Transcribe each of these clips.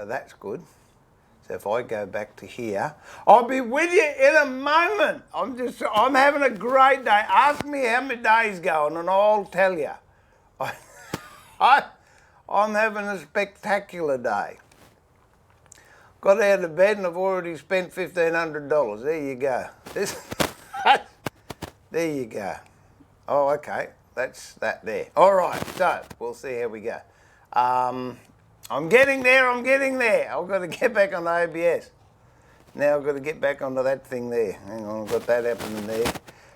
So that's good. So if I go back to here, I'll be with you in a moment. I'm having a great day. Ask me how my day's going and I'll tell you. I'm having a spectacular day. Got out of bed and I've already spent $1,500. There you go. There you go. Oh, okay. That's that there. All right, so we'll see how we go. I'm getting there. I've got to get back on OBS. Now I've got to get back onto that thing there. Hang on, I've got that happening there.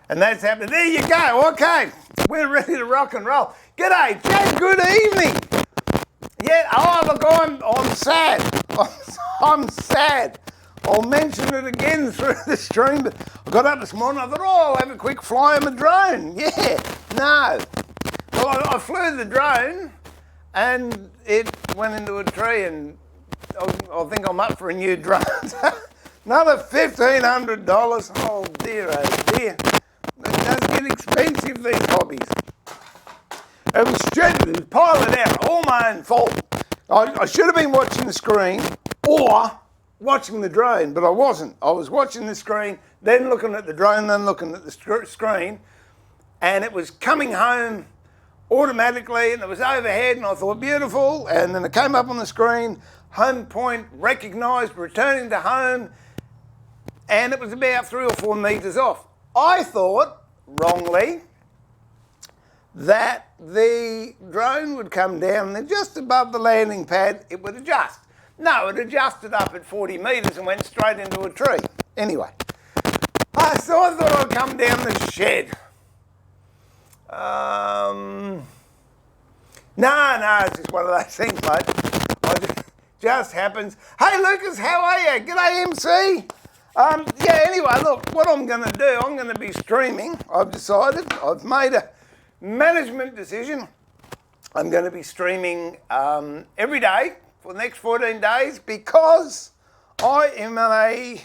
And that's happening. There you go. Okay, we're ready to rock and roll. G'day, Jack. Good evening. Yeah, oh, look, I'm sad. I'm sad. I'll mention it again through the stream. But I got up this morning, I thought, I'll have a quick fly on my drone. Yeah, no. Well, I flew the drone and it went into a tree and I think I'm up for a new drone. Another $1,500. Oh dear, oh dear. It does get expensive, these hobbies. It was stupid. It was piling out. All my own fault. I should have been watching the screen or watching the drone, but I wasn't. I was watching the screen, then looking at the drone, then looking at the screen, and it was coming home automatically, and it was overhead, and I thought, beautiful, and then it came up on the screen, home point recognised, returning to home, and it was about 3 or 4 metres off. I thought, wrongly, that the drone would come down and then just above the landing pad it would adjust. No, it adjusted up at 40 metres and went straight into a tree. Anyway, so I thought I'd come down the shed. No, it's just one of those things, mate. Just happens. Hey, Lucas, how are you? G'day, MC. Yeah, anyway, look, what I'm going to do, I'm going to be streaming. I've decided, I've made a management decision. I'm going to be streaming every day for the next 14 days because I'm in a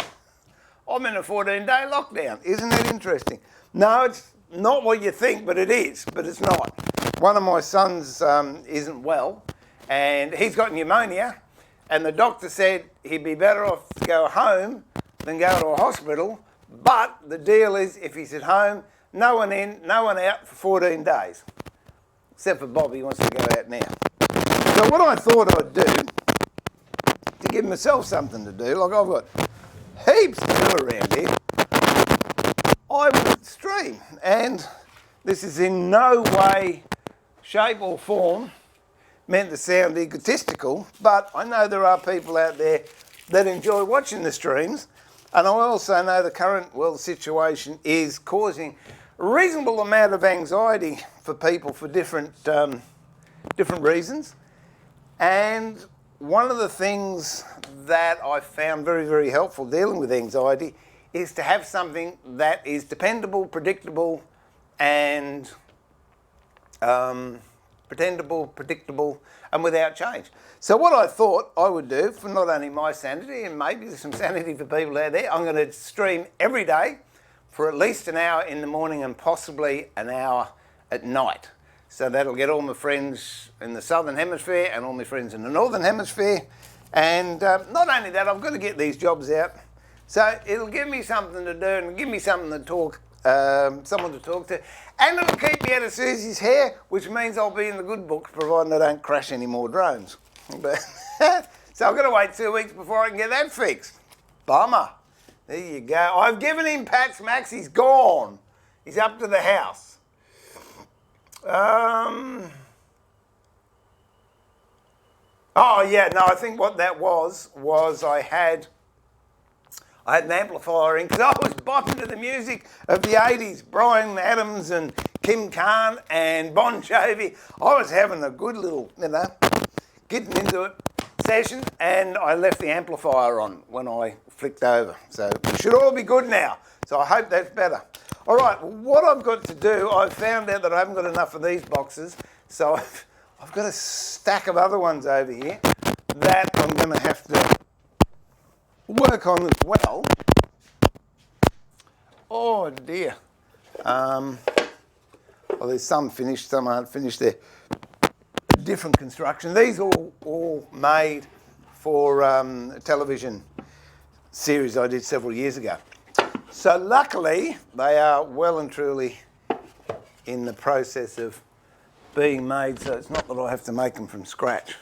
14-day lockdown. Isn't that interesting? No, it's not what you think, but it is, but it's not. One of my sons isn't well and he's got pneumonia and the doctor said he'd be better off to go home than go to a hospital, but the deal is if he's at home, no one in, no one out for 14 days. Except for Bobby, he wants to go out now. So what I thought I'd do, to give myself something to do, like I've got heaps to do around here, I would stream. And this is in no way, shape or form meant to sound egotistical, but I know there are people out there that enjoy watching the streams. And I also know the current world situation is causing a reasonable amount of anxiety for people for different reasons. And one of the things that I found very, very helpful dealing with anxiety is to have something that is dependable, predictable, and predictable, and without change. So what I thought I would do, for not only my sanity, and maybe there's some sanity for people out there, I'm going to stream every day for at least an hour in the morning and possibly an hour at night. So that'll get all my friends in the Southern Hemisphere and all my friends in the Northern Hemisphere. And not only that, I've got to get these jobs out. So it'll give me something to do and give me something to talk, someone to talk to. And it'll keep me out of Susie's hair, which means I'll be in the good books, providing I don't crash any more drones. But so I've got to wait 2 weeks before I can get that fixed. Bummer. There you go. I've given him Pat's Max. He's gone. He's up to the house. Oh, yeah. No, I think what that was I had an amplifier in because I was bopping to the music of the 80s. Bryan Adams and Kim Carn and Bon Jovi. I was having a good little, getting into it session, and I left the amplifier on when I flicked over. So it should all be good now. So I hope that's better. All right, well, what I've got to do, I've found out that I haven't got enough of these boxes, so I've got a stack of other ones over here that I'm going to have to work on as well. Oh dear. Well, there's some finished, some aren't finished. They're different construction. These all made for a television series I did several years ago. So luckily, they are well and truly in the process of being made, so it's not that I have to make them from scratch.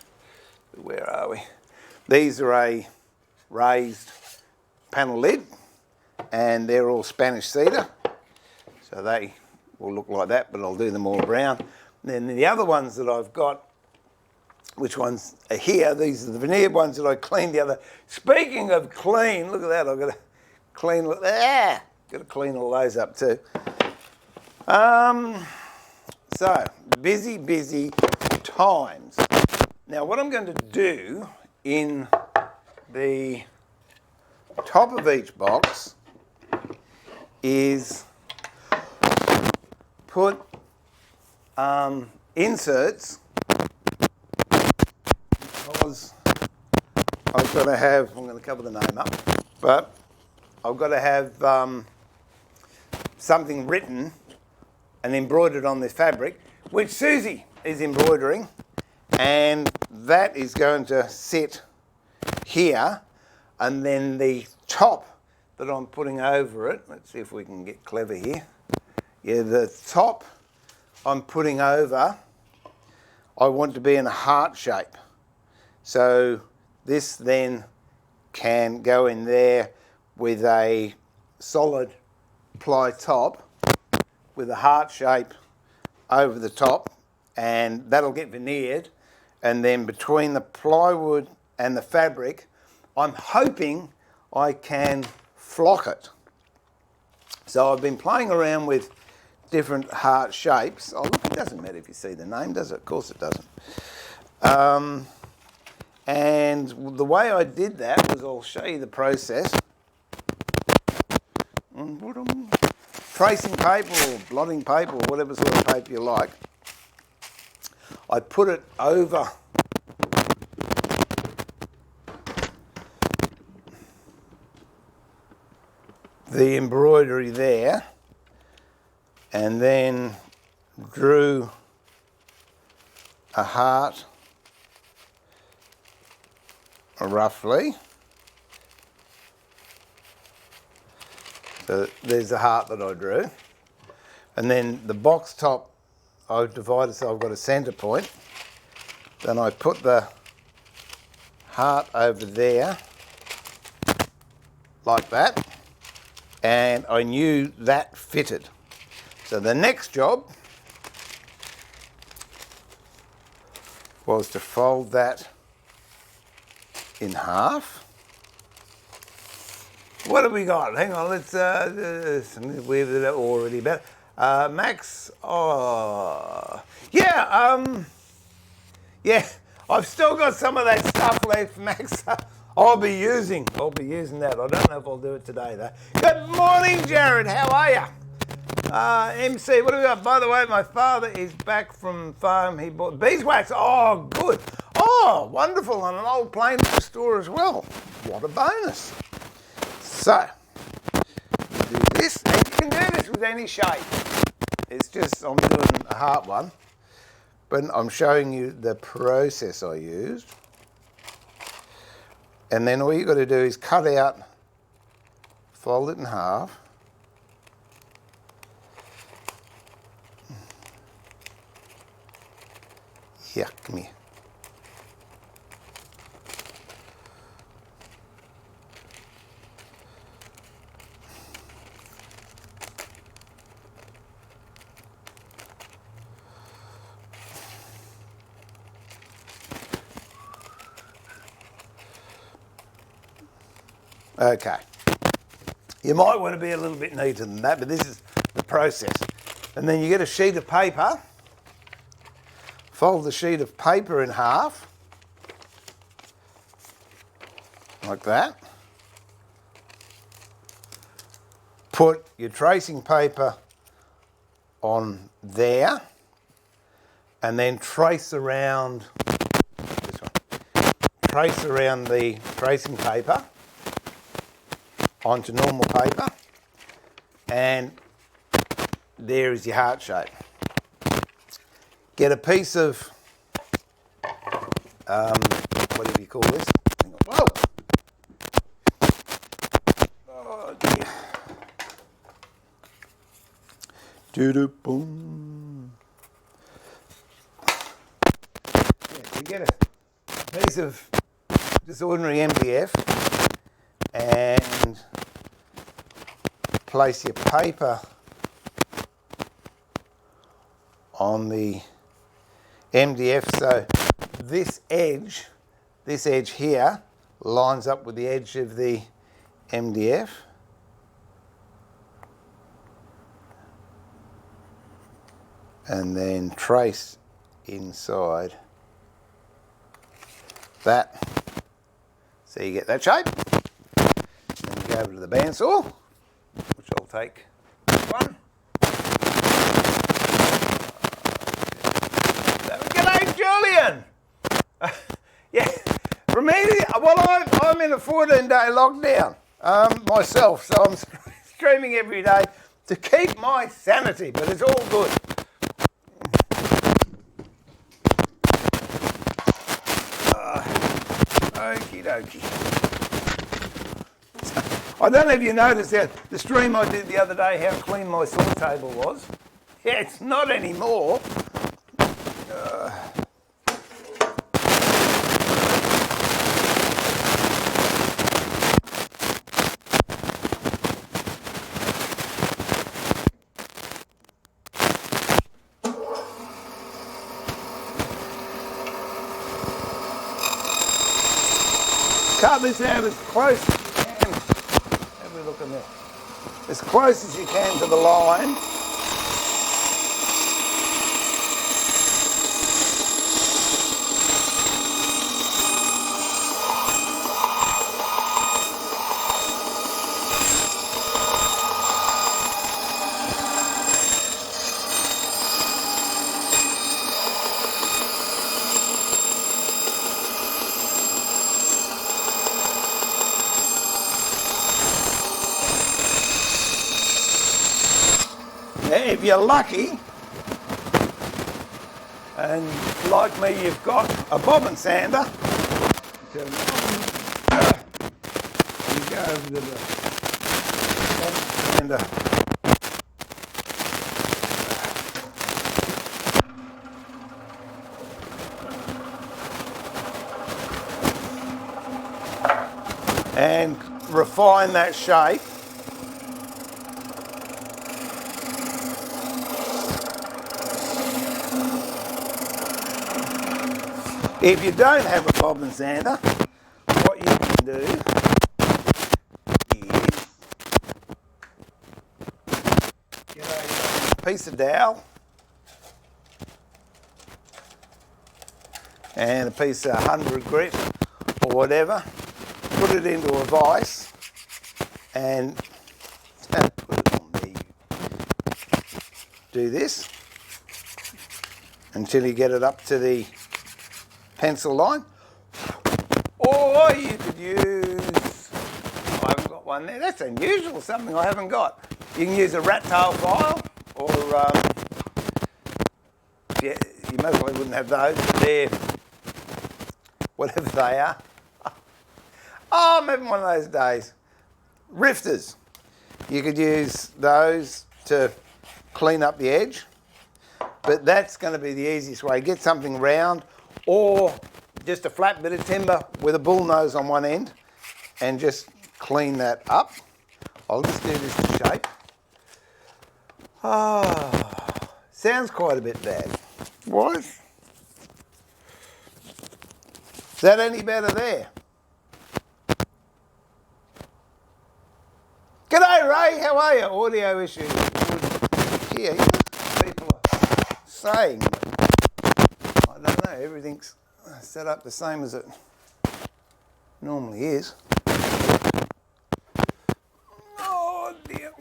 Where are we? These are a raised panel lid, and they're all Spanish cedar, so they will look like that, but I'll do them all brown. And then the other ones that I've got, which ones are here, these are the veneered ones that I cleaned the other. Speaking of clean, look at that, I've got to clean, look, got to clean all those up too. So, busy times. Now what I'm going to do in the top of each box is put inserts, because I've got to have, I'm going to cover the name up, but I've got to have something written and embroidered on this fabric, which Susie is embroidering, and that is going to sit here, and then the top that I'm putting over it, let's see if we can get clever here. Yeah, the top I'm putting over, I want to be in a heart shape. So this then can go in there with a solid ply top with a heart shape over the top, and that'll get veneered, and then between the plywood and the fabric I'm hoping I can flock it. So I've been playing around with different heart shapes. Oh look, it doesn't matter if you see the name, does it? Of course it doesn't. And the way I did that was, I'll show you the process. Tracing paper or blotting paper or whatever sort of paper you like. I put it over the embroidery there, and then drew a heart roughly. So there's the heart that I drew, and then the box top I've divided so I've got a centre point. Then I put the heart over there like that, and I knew that fitted. So the next job was to fold that in half. What have we got? Hang on, let's we've already about Max. Oh, yeah, yeah. I've still got some of that stuff left, Max. I'll be using that. I don't know if I'll do it today though. Good morning, Jared. How are you? MC, what do we got? By the way, my father is back from farm. He bought beeswax. Oh, good. Oh, wonderful. On an old Plainview store as well. What a bonus. So, do this, and you can do this with any shape. It's just, I'm doing a heart one, but I'm showing you the process I used. And then all you got to do is cut out, fold it in half. Yeah, come here. Okay. You might want to be a little bit neater than that, but this is the process. And then you get a sheet of paper, fold the sheet of paper in half, like that. Put your tracing paper on there, and then trace around this one. Trace around the tracing paper onto normal paper, and there is your heart shape. Get a piece of, what do you call this? Hang on. Whoa! Oh dear. Doo-doo-boom. Yeah, so you get a piece of just ordinary MDF and place your paper on the MDF so this edge here lines up with the edge of the MDF. And then trace inside that. So you get that shape. Then you go over to the bandsaw, which I'll take one. G'day, Julian! Yeah, well, I'm in a 14-day lockdown myself, so I'm streaming every day to keep my sanity, but it's all good. Okie dokie. I don't know if you noticed that the stream I did the other day, how clean my saw table was. Yeah, it's not anymore. Cut this out as close as you can. Have a look at that. As close as you can to the line. If you're lucky, and like me, you've got a bobbin sander, you go over to the bobbin sander. And refine that shape. If you don't have a bobbin sander, what you can do is get a piece of dowel and a piece of 100 grit or whatever, put it into a vise and put it on there. Do this until you get it up to the pencil line, or you could use, I haven't got one there, that's unusual, something I haven't got. You can use a rat tail file, or yeah, you most likely wouldn't have those, but they're whatever they are. Oh, I'm having one of those days. Rifters, you could use those to clean up the edge, but that's going to be the easiest way. Get something round, or just a flat bit of timber with a bull nose on one end and just clean that up. I'll just do this to shape. Sounds quite a bit bad. What? Is that any better there? G'day Ray, how are you? Audio issues. Here, people are saying, I don't know, everything's set up the same as it normally is. Oh dear.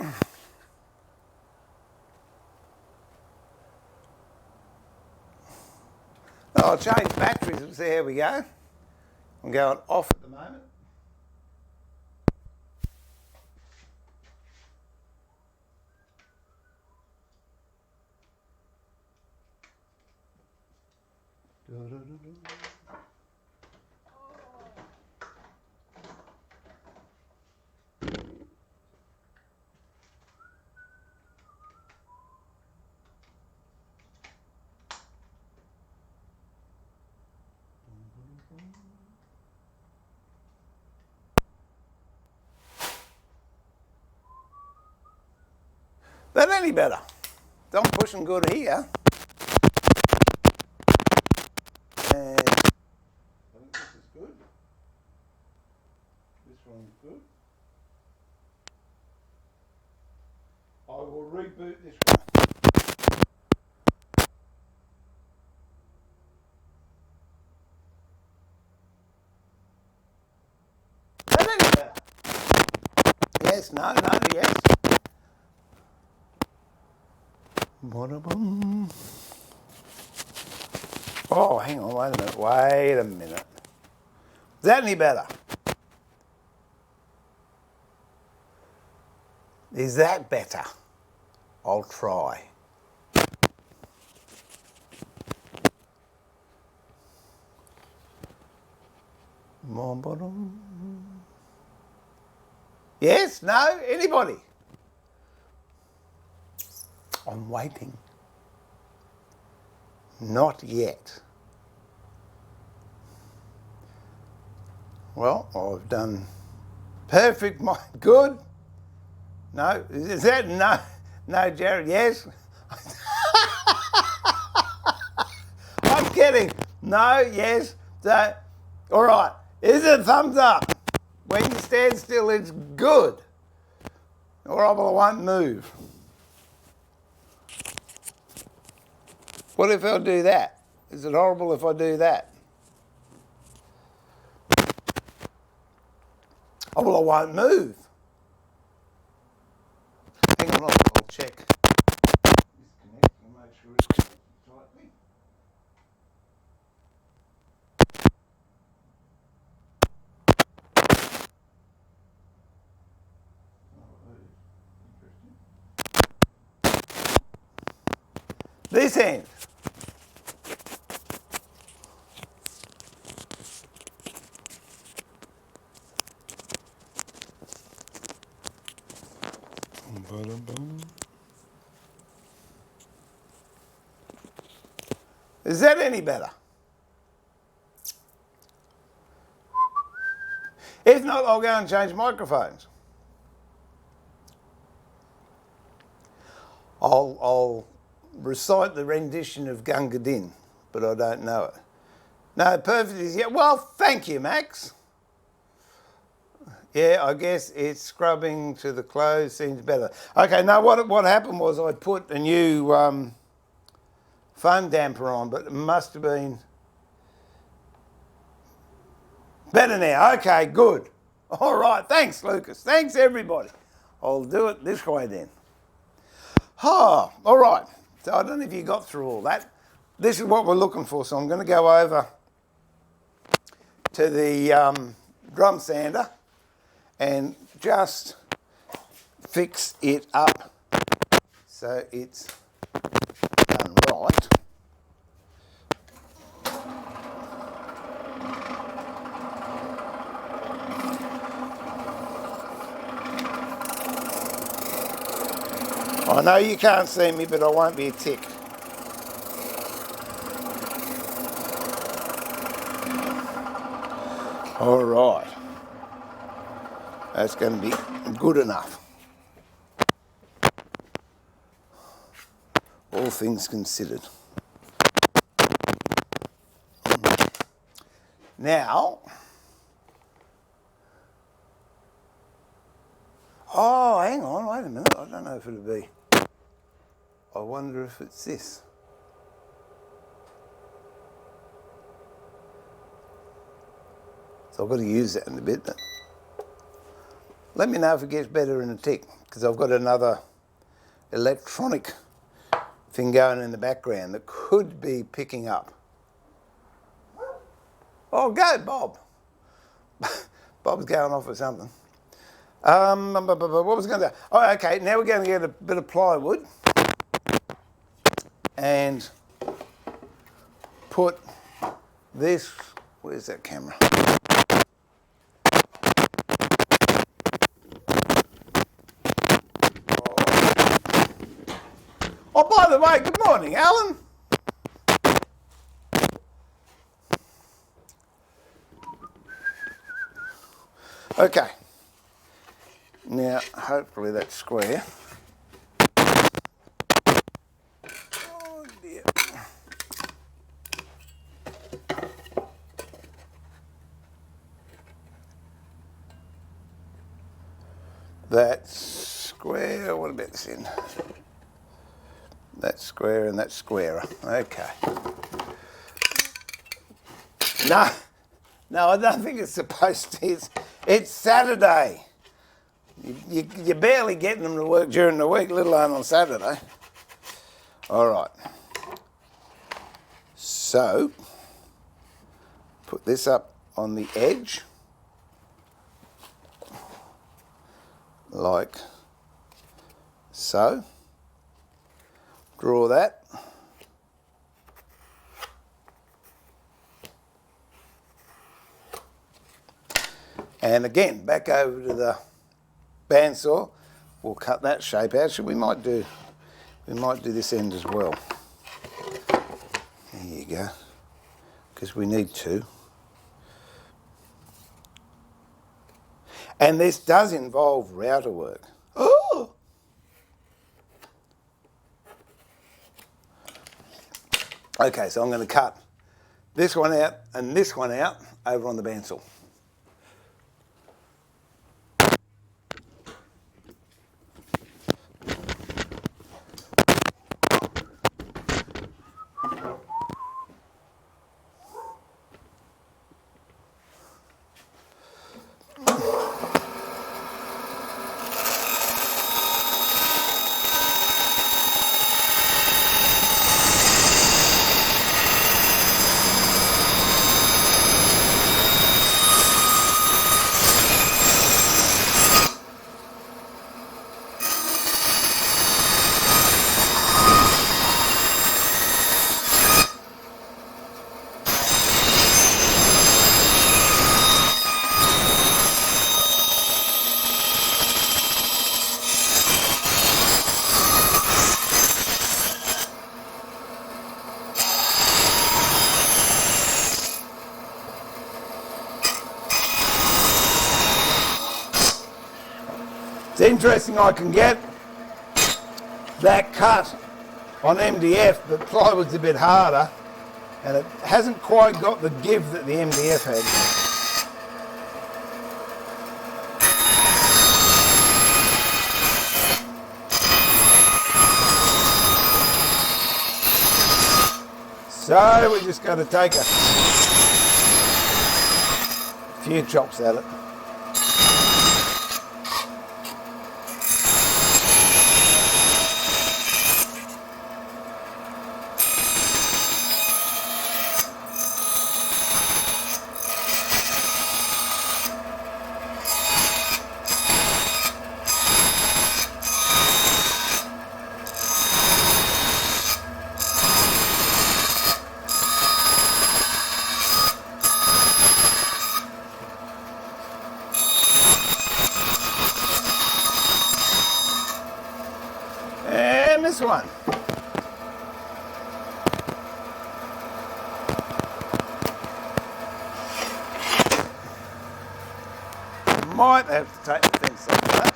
I'll change batteries and see how we go. I'm going off at the moment. That any better? I'm pushing good here. And I think this is good. This one's good. I will reboot this one. That any better? Yes, no, yes. Oh, hang on, wait a minute. Is that any better? Is that better? I'll try. Yes? No? Anybody? I'm waiting. Not yet. Well, I've done perfect. Good. No? Is that no? No, Jared? Yes? I'm kidding. No? Yes? So, all right. Is it a thumbs up? When you stand still, it's good. All right, well, I won't move. What if I do that? Is it horrible if I do that? Oh, well, I won't move. Hang on, I'll check. Disconnect and make sure it's connected tightly. This end. Is that any better? If not, I'll go and change microphones. I'll recite the rendition of Gunga Din, but I don't know it. No, perfect is, yeah, well, thank you, Max. Yeah, I guess it's scrubbing to the clothes seems better. Okay, now what happened was I put a new foam damper on, but it must have been better now. Okay, good. All right, thanks, Lucas. Thanks, everybody. I'll do it this way then. Oh, all right. So I don't know if you got through all that. This is what we're looking for, so I'm going to go over to the drum sander and just fix it up so it's done right. I know you can't see me, but I won't be a tick. All right. That's going to be good enough. All things considered. Now, oh, hang on, wait a minute. I don't know if it'll be. I wonder if it's this. So I've got to use that in a bit. But let me know if it gets better in a tick, because I've got another electronic thing going in the background that could be picking up. Oh, go, Bob. Bob's going off with something. What was I going to do? Oh, okay, now we're going to get a bit of plywood and put this, where's that camera? Oh, by the way, good morning, Alan. Okay. Now, hopefully that's square. That's square. What about this end? That's square and that's squarer. Okay. No, I don't think it's supposed to. It's Saturday. You're barely getting them to work during the week, let alone on Saturday. All right. So, put this up on the edge, like so. Draw that. And again, back over to the bandsaw. We'll cut that shape out. So we might do this end as well. There you go. Because we need to. And this does involve router work. Oh! Okay, so I'm going to cut this one out and this one out over on the bandsaw. It's interesting I can get that cut on MDF, but plywood's a bit harder and it hasn't quite got the give that the MDF had. So we just got to take a few chops at it. And this one. Might have to take the fence off that.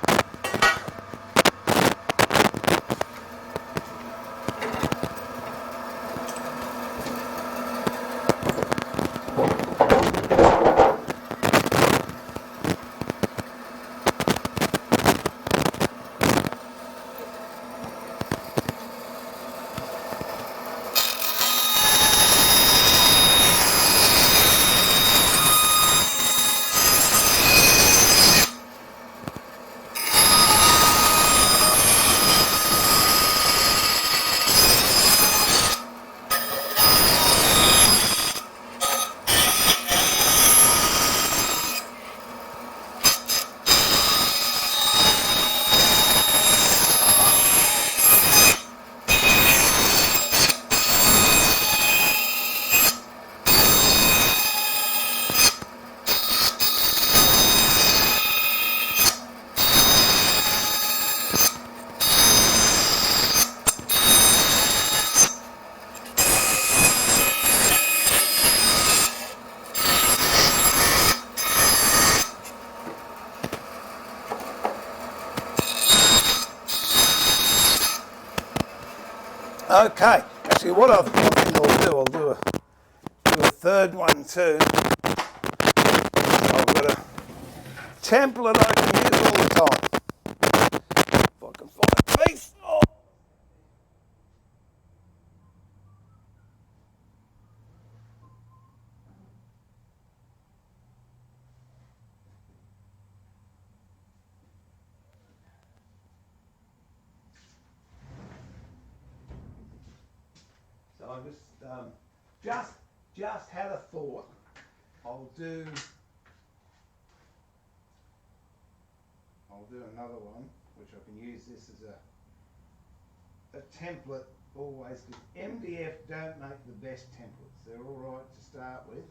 Okay, actually what I think I'll do a third one too. I've got a template I can use all the time. I just had a thought. I'll do another one, which I can use this as a template always, because MDF don't make the best templates. They're all right to start with,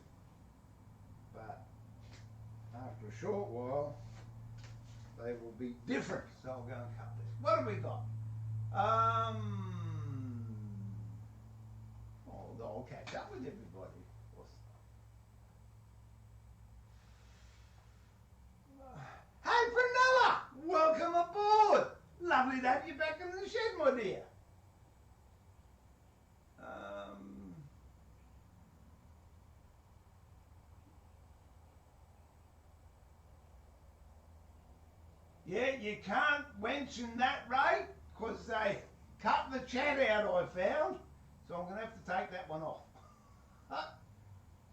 but after a short while they will be different. So I'll go and cut this. What have we got? I'll catch up with everybody. Hey Prunella, welcome aboard. Lovely to have you back in the shed, my dear. Yeah, you can't mention that, Ray, because they cut the chat out, I found. So I'm going to have to take that one off.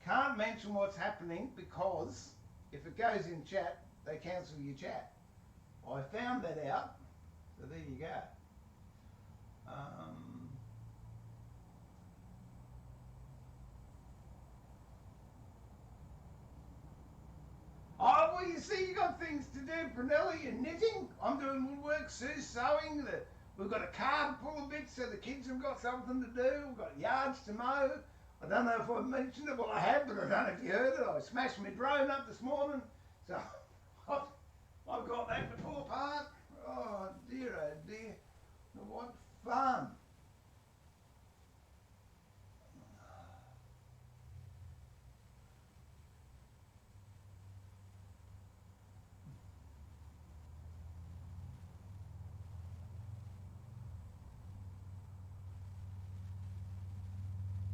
Can't mention what's happening because if it goes in chat, they cancel your chat. I found that out, so there you go. Oh, well, you see, you got things to do, Brunelli. You're knitting. I'm doing woodwork. Sue's sewing. We've got a car to pull a bit so the kids have got something to do. We've got yards to mow. I don't know if I've mentioned it. Well, I have, but I don't know if you heard it. I smashed my drone up this morning. So I've got that to pull apart. Oh dear, what fun.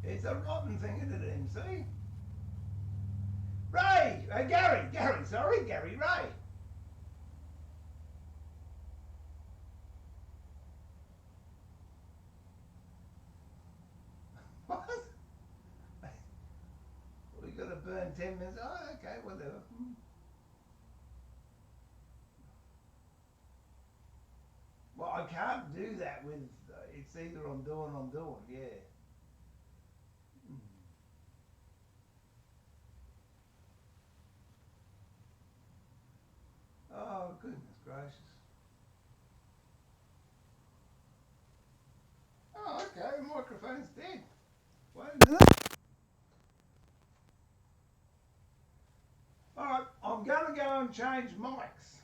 It's a rotten thing, isn't it, MC? Ray! Gary, Ray. What? We got to burn 10 minutes. Oh, okay, whatever. Well, I can't do that with, it's either I'm doing, yeah. Oh, goodness gracious. Oh, okay, the microphone's dead. Wait a minute. Alright, I'm going to go and change mics.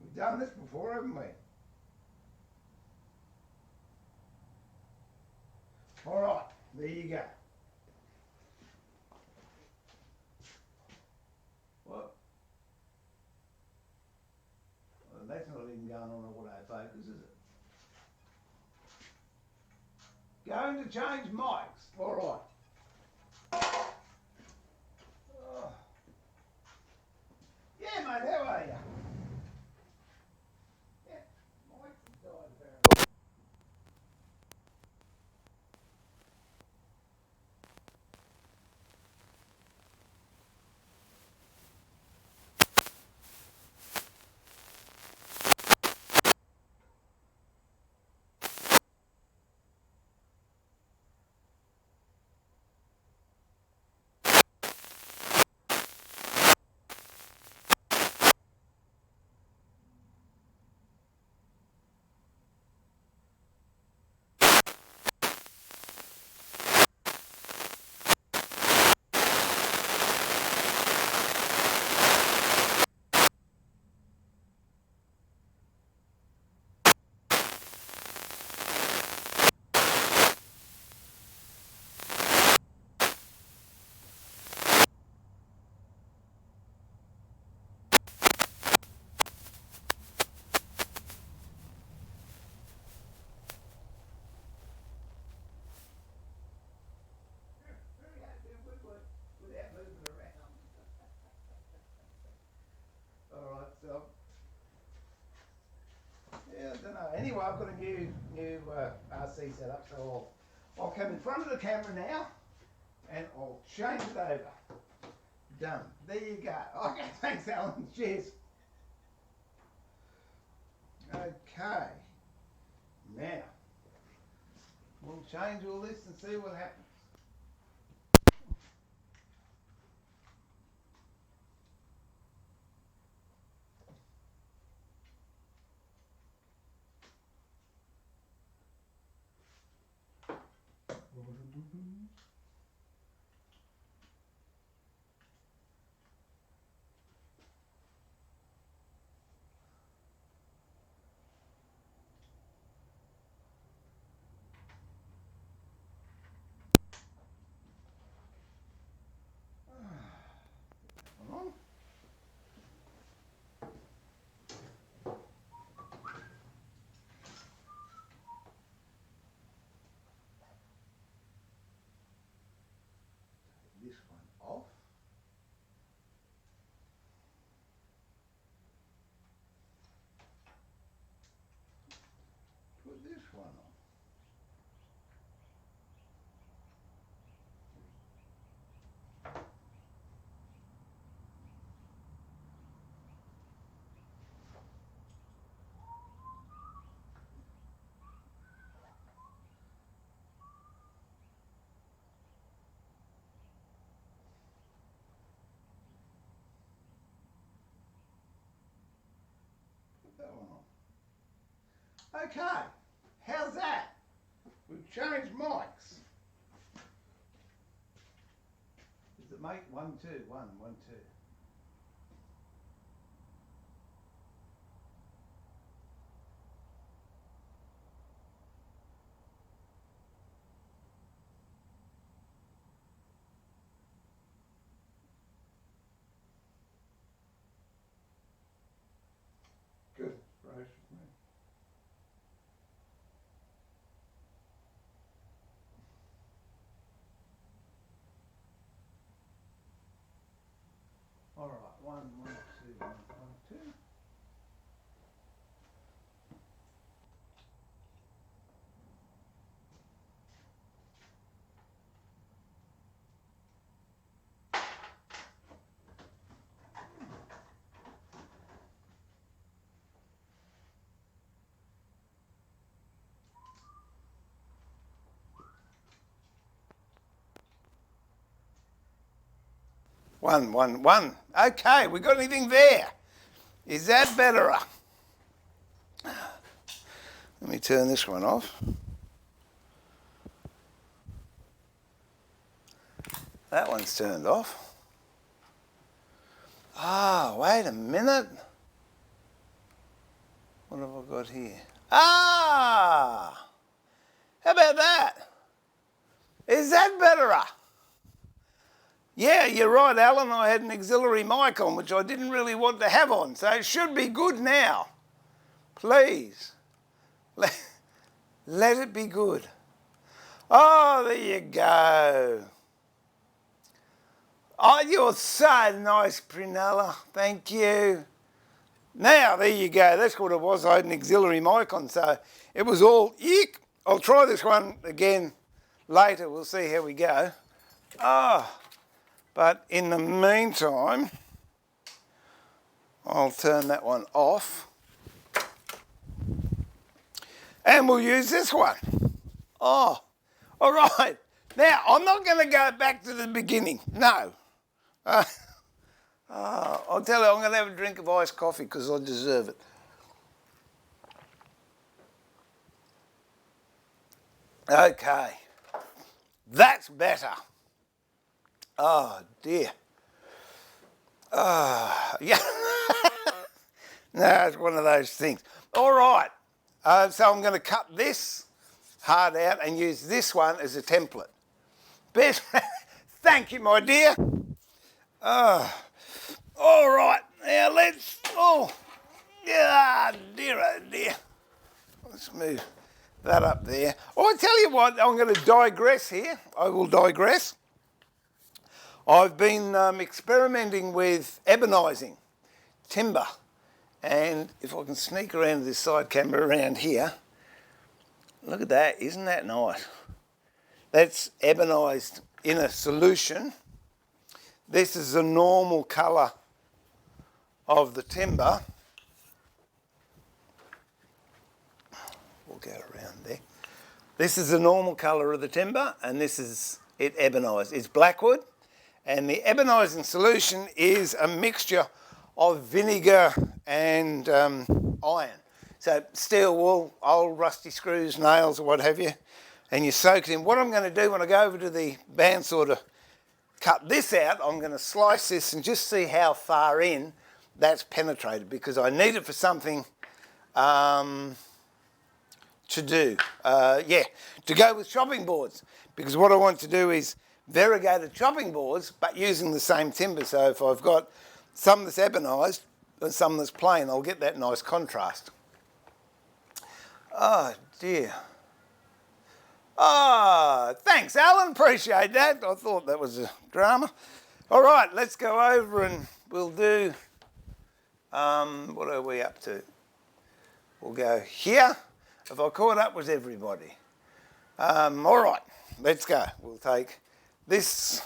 We've done this before, haven't we? Alright, there you go. What? Well, that's not even going on autofocus, is it? Going to change mics. Alright. Oh. Yeah, mate, how are you? Yeah, mics have died apparently. Alright, so yeah, I don't know. Anyway, I've got a new RC set up, so I'll come in front of the camera now and I'll change it over. Done. There you go. Okay, thanks Alan. Cheers. Okay. Now, we'll change all this and see what happens. Hold on. Take this one off. Put this one on. Put that one on. Okay, how's that? We've changed mics. Does it make 1, 2, 1, 1, 2? Good. Right with me. All right, 1, 1, 2, 1, 1, 2. One, 1, 1. Okay, we got anything there? Is that better? Let me turn this one off. That one's turned off. Ah, wait a minute. What have I got here? Ah! How about that? Is that better? Yeah, you're right, Alan. I had an auxiliary mic on, which I didn't really want to have on, so it should be good now. Please. Let it be good. Oh, there you go. Oh, you're so nice, Prunella. Thank you. Now, there you go. That's what it was. I had an auxiliary mic on, so it was all eek. I'll try this one again later. We'll see how we go. Oh, but in the meantime, I'll turn that one off. And we'll use this one. Oh, all right. Now, I'm not going to go back to the beginning. No. I'll tell you, I'm going to have a drink of iced coffee because I deserve it. Okay. That's better. Oh, dear. Yeah. No, it's one of those things. All right. So I'm going to cut this hard out and use this one as a template. Best. Thank you, my dear. All right. Now let's. Oh, yeah, dear, oh dear. Let's move that up there. Oh, I tell you what. I'm going to digress here. I will digress. I've been experimenting with urbanizing timber, and if I can sneak around this side camera around here, look at that, isn't that nice? That's ebonized in a solution. This is the normal colour of the timber. This is the normal colour of the timber, and this is it ebonised. It's blackwood, and the ebonising solution is a mixture of vinegar and iron. So steel wool, old rusty screws, nails, or what have you, and you soak it in. What I'm going to do when I go over to the bandsaw to cut this out, I'm going to slice this and just see how far in that's penetrated, because I need it for something to do. To go with chopping boards, because what I want to do is variegated chopping boards, but using the same timber. So if I've got some that's ebonised and some that's plain, I'll get that nice contrast. Oh dear. Thanks Alan, appreciate that. I thought that was a drama. All right, let's go over and we'll do, what are we up to? We'll go here. Have I caught up with everybody? All right, let's go. We'll take this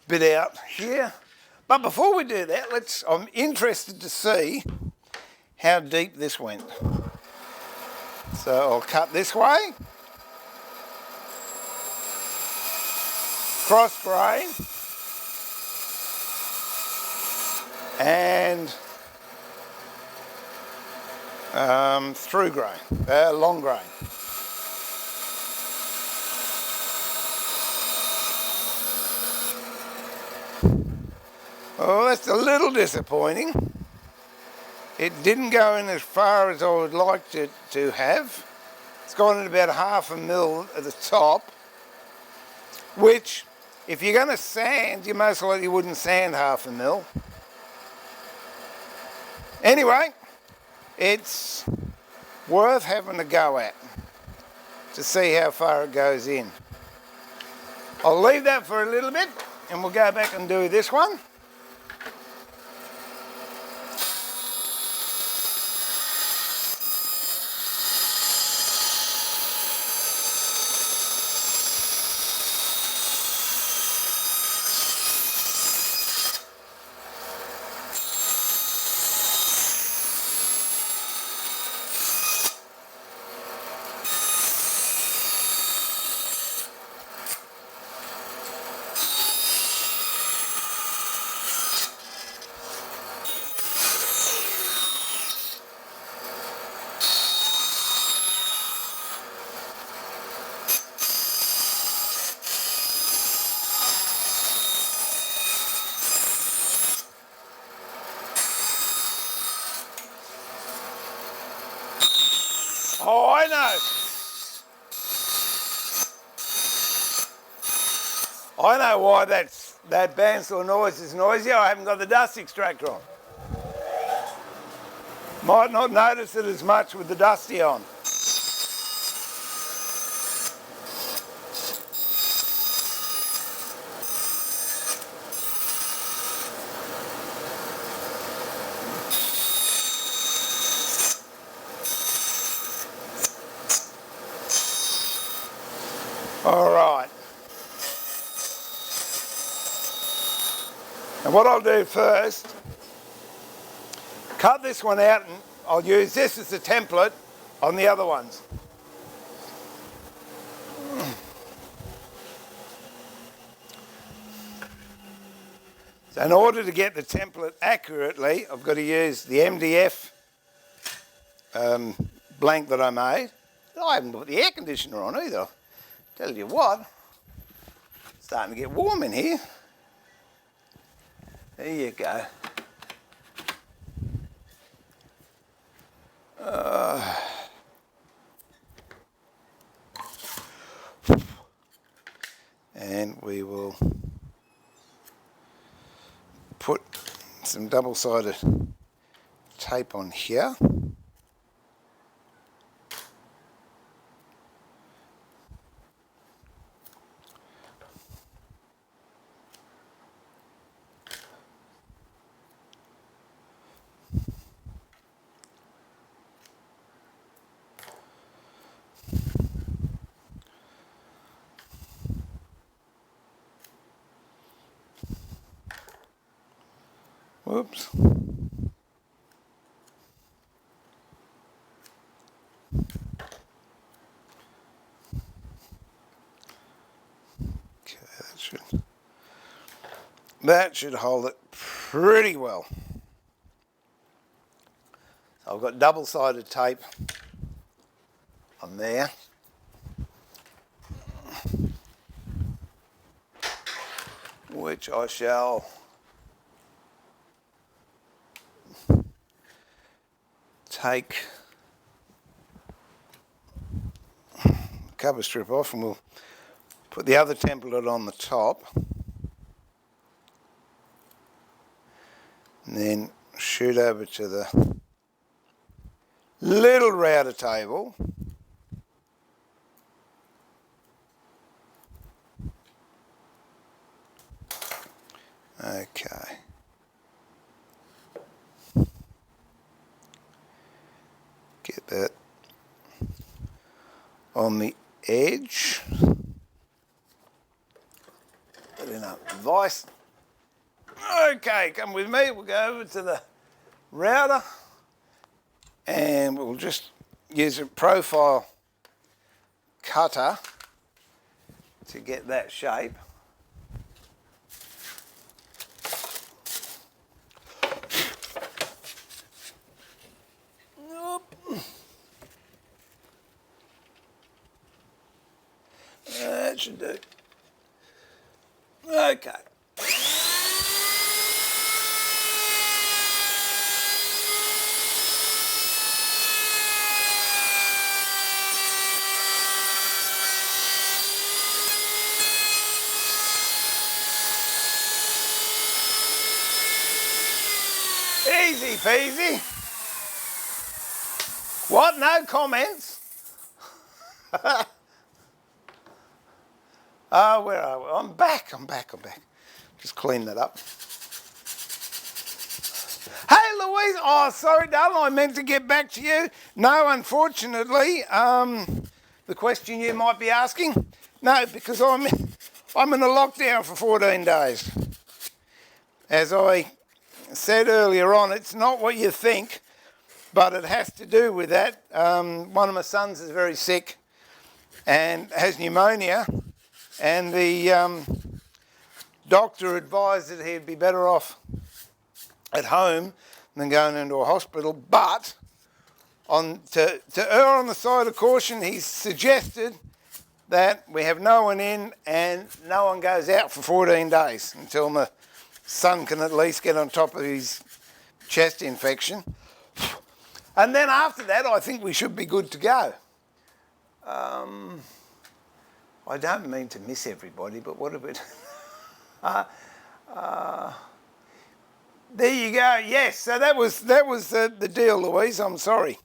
bit out here. But before we do that, I'm interested to see how deep this went. So I'll cut this way. Cross grain. And through grain, long grain. Oh, that's a little disappointing. It didn't go in as far as I would like it to have. It's gone in about 1/2 mil at the top, which, if you're going to sand, you most likely wouldn't sand 1/2 mil. Anyway, it's worth having a go at to see how far it goes in. I'll leave that for a little bit and we'll go back and do this one. Oh, I know. I know why that bandsaw noise is noisy. I haven't got the dust extractor on. Might not notice it as much with the dusty on. All right. And what I'll do first, cut this one out and I'll use this as a template on the other ones. So in order to get the template accurately, I've got to use the MDF blank that I made. I haven't put the air conditioner on either. Tell you what, it's starting to get warm in here. There you go. And we will put some double-sided tape on here. Whoops. That should hold it pretty well. So I've got double-sided tape on there. Which I shall take a cover strip off, and we'll put the other template on the top, and then shoot over to the little router table. Okay. Get that on the edge. Put in a vise. Okay, come with me. We'll go over to the router and we'll just use a profile cutter to get that shape. That should do. Okay. Easy peasy. What? No comments? Where are we? I'm back. Just clean that up. Hey, Louise. Oh, sorry, darling. I meant to get back to you. No, unfortunately, the question you might be asking, no, because I'm in a lockdown for 14 days. As I said earlier on, it's not what you think, but it has to do with that. One of my sons is very sick and has pneumonia, and the doctor advised that he'd be better off at home than going into a hospital. But to err on the side of caution, he's suggested that we have no one in and no one goes out for 14 days until my son can at least get on top of his chest infection. And then after that, I think we should be good to go. I don't mean to miss everybody, but what a bit. There you go. Yes, so that was the deal, Louise. I'm sorry.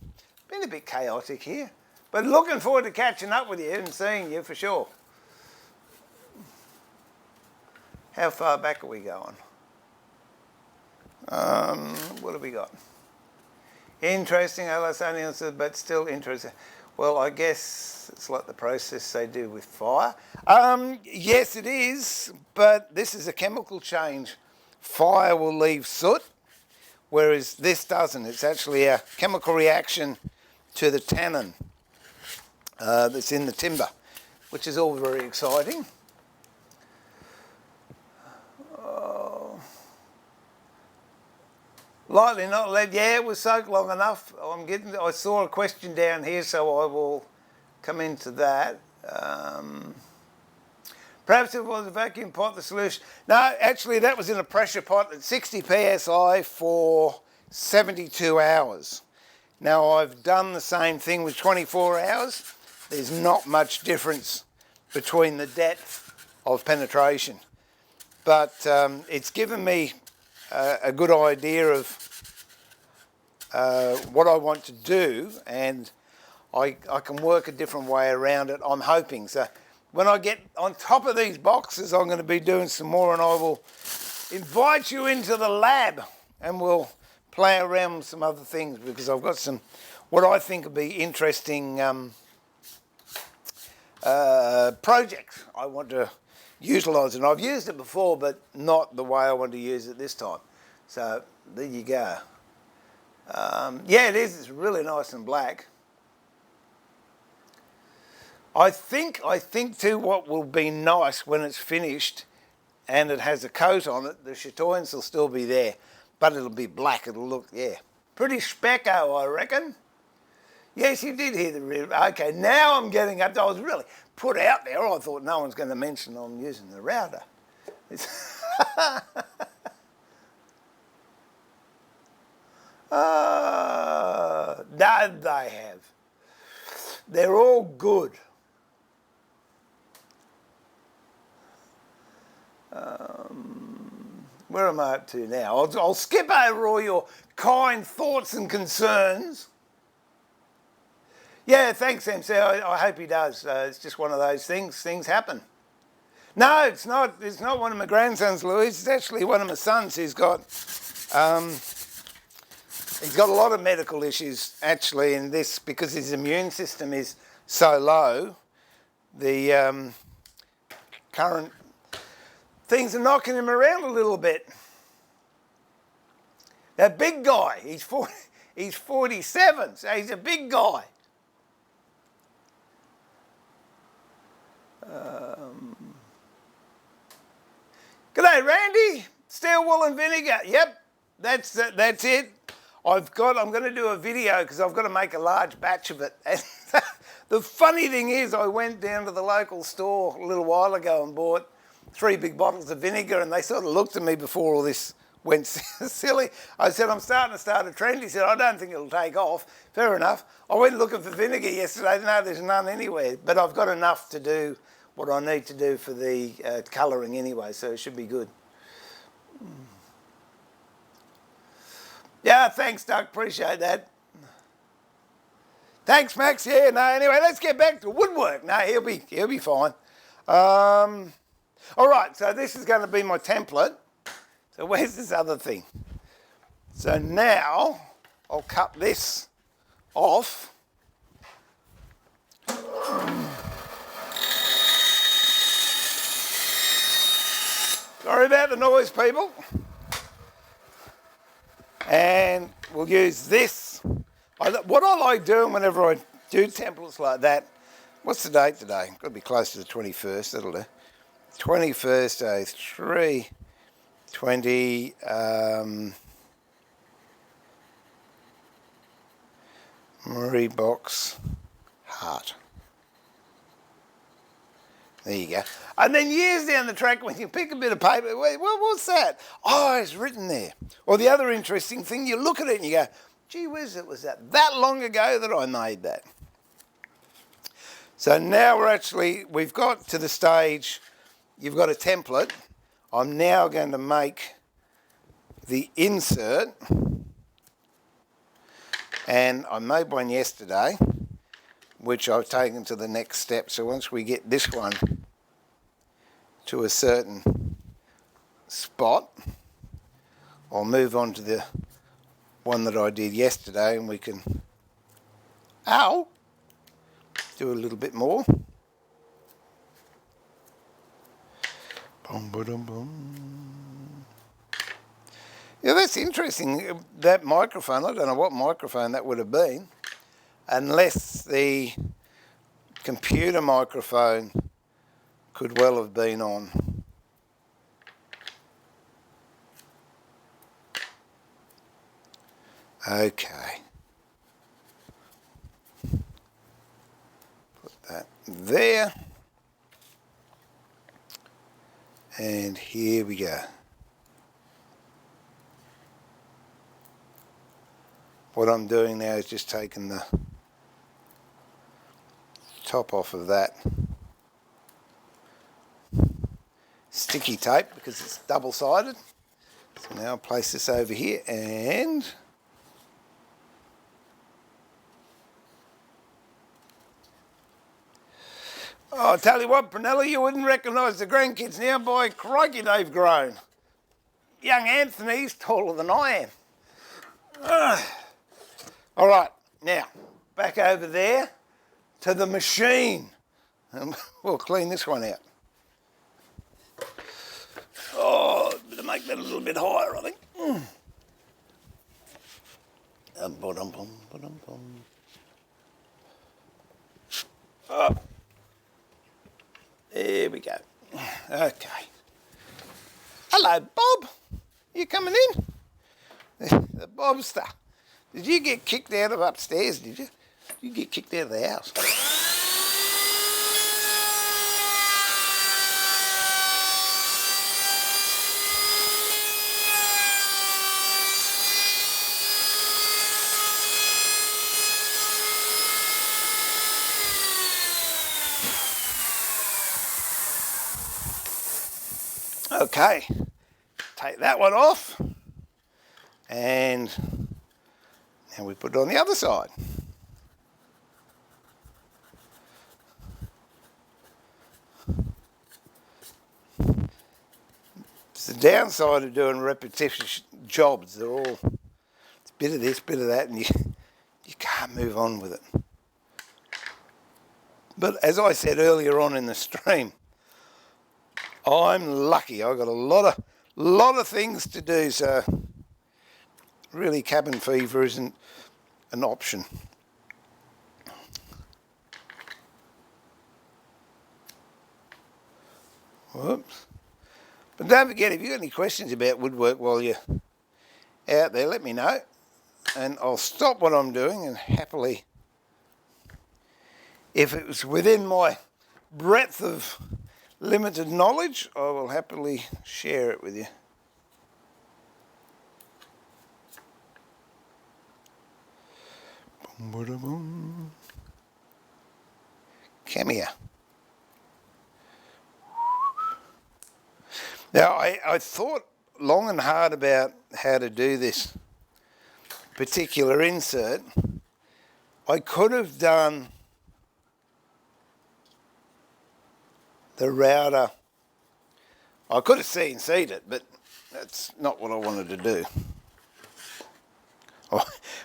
Been a bit chaotic here, but looking forward to catching up with you and seeing you for sure. How far back are we going? What have we got? Interesting, Alasanian, but still interesting. Well, I guess it's like the process they do with fire. Yes, it is, but this is a chemical change. Fire will leave soot, whereas this doesn't. It's actually a chemical reaction to the tannin that's in the timber, which is all very exciting. Lightly not lead. Yeah, it was soaked long enough. I saw a question down here, so I will come into that. Perhaps it was a vacuum pot, the solution. No, actually that was in a pressure pot at 60 psi for 72 hours. Now I've done the same thing with 24 hours. There's not much difference between the depth of penetration. But it's given me a good idea of what I want to do, and I can work a different way around it, I'm hoping. So when I get on top of these boxes, I'm going to be doing some more, and I will invite you into the lab and we'll play around with some other things, because I've got some what I think will be interesting projects I want to utilise. And I've used it before, but not the way I want to use it this time. So there you go. Yeah, it is. It's really nice and black. I think too what will be nice when it's finished and it has a coat on it, the chatoyance will still be there, but it'll be black. It'll look, yeah, pretty specko, I reckon. Yes, you did hear the rib. Okay, now I'm getting up. I was really put out there. I thought no one's going to mention I'm using the router. No, they have. They're all good. Where am I up to now? I'll skip over all your kind thoughts and concerns. Yeah, thanks, MC. I hope he does. It's just one of those things. Things happen. No, it's not. It's not one of my grandsons, Louis. It's actually one of my sons who's got. He's got a lot of medical issues actually in this because his immune system is so low. The current things are knocking him around a little bit. That big guy, he's 47, so he's a big guy. G'day, Randy. Steel wool and vinegar. Yep, that's it. I'm going to do a video because I've got to make a large batch of it. And the funny thing is, I went down to the local store a little while ago and bought 3 big bottles of vinegar, and they sort of looked at me before all this went silly. I said, I'm starting to start a trend. He said, I don't think it'll take off. Fair enough. I went looking for vinegar yesterday. No, there's none anywhere. But I've got enough to do what I need to do for the colouring anyway, so it should be good. Yeah, thanks, Doug. Appreciate that. Thanks, Max. Yeah, no, anyway, let's get back to woodwork. No, he'll be fine. All right, so this is going to be my template. So where's this other thing? So now I'll cut this off. Sorry about the noise, people. And we'll use this. What I like doing whenever I do templates like that, what's the date today? Got to be close to the 21st, that'll do. 21st, 03, 20, Marie Box, Heart. There you go. And then years down the track, when you pick a bit of paper, wait, what's that? Oh, it's written there. Or the other interesting thing, you look at it and you go, gee whiz, it was that long ago that I made that. So now we've got to the stage, you've got a template. I'm now going to make the insert. And I made one yesterday, which I've taken to the next step. So once we get this one to a certain spot, I'll move on to the one that I did yesterday and we can, do a little bit more. Boom, boom, boom. Yeah, that's interesting. That microphone, I don't know what microphone that would have been, unless the computer microphone could well have been on. Okay. Put that there. And here we go. What I'm doing now is just taking the top off of that sticky tape because it's double-sided. So now I'll place this over here and I'll tell you what, Prunella, you wouldn't recognise the grandkids now. Boy, crikey, they've grown. Young Anthony's taller than I am. All right, now, back over there to the machine. And we'll clean this one out. Oh, better make that a little bit higher, I think. There we go. Okay. Hello, Bob. You coming in? The Bobster. Did you get kicked out of upstairs, did you? You get kicked out of the house. Okay, take that one off, and now we put it on the other side. It's the downside of doing repetitious jobs. They're all, it's a bit of this, bit of that, and you can't move on with it. But as I said earlier on in the stream, I'm lucky. I've got a lot of things to do, so really cabin fever isn't an option. Whoops. But don't forget, if you've got any questions about woodwork while you're out there, let me know, and I'll stop what I'm doing and happily, if it was within my breadth of limited knowledge, I will happily share it with you. Come here. Now, I thought long and hard about how to do this particular insert. I could have done the router. I could have CNC'd it, but that's not what I wanted to do.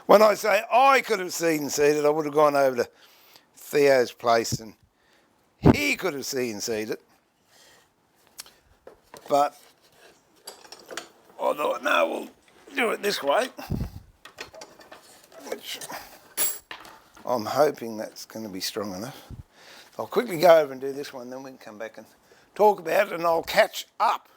When I say I could have CNC'd it, I would have gone over to Theo's place and he could have CNC'd it. But I thought, no, we'll do it this way. Which I'm hoping that's going to be strong enough. I'll quickly go over and do this one, then we can come back and talk about it, and I'll catch up.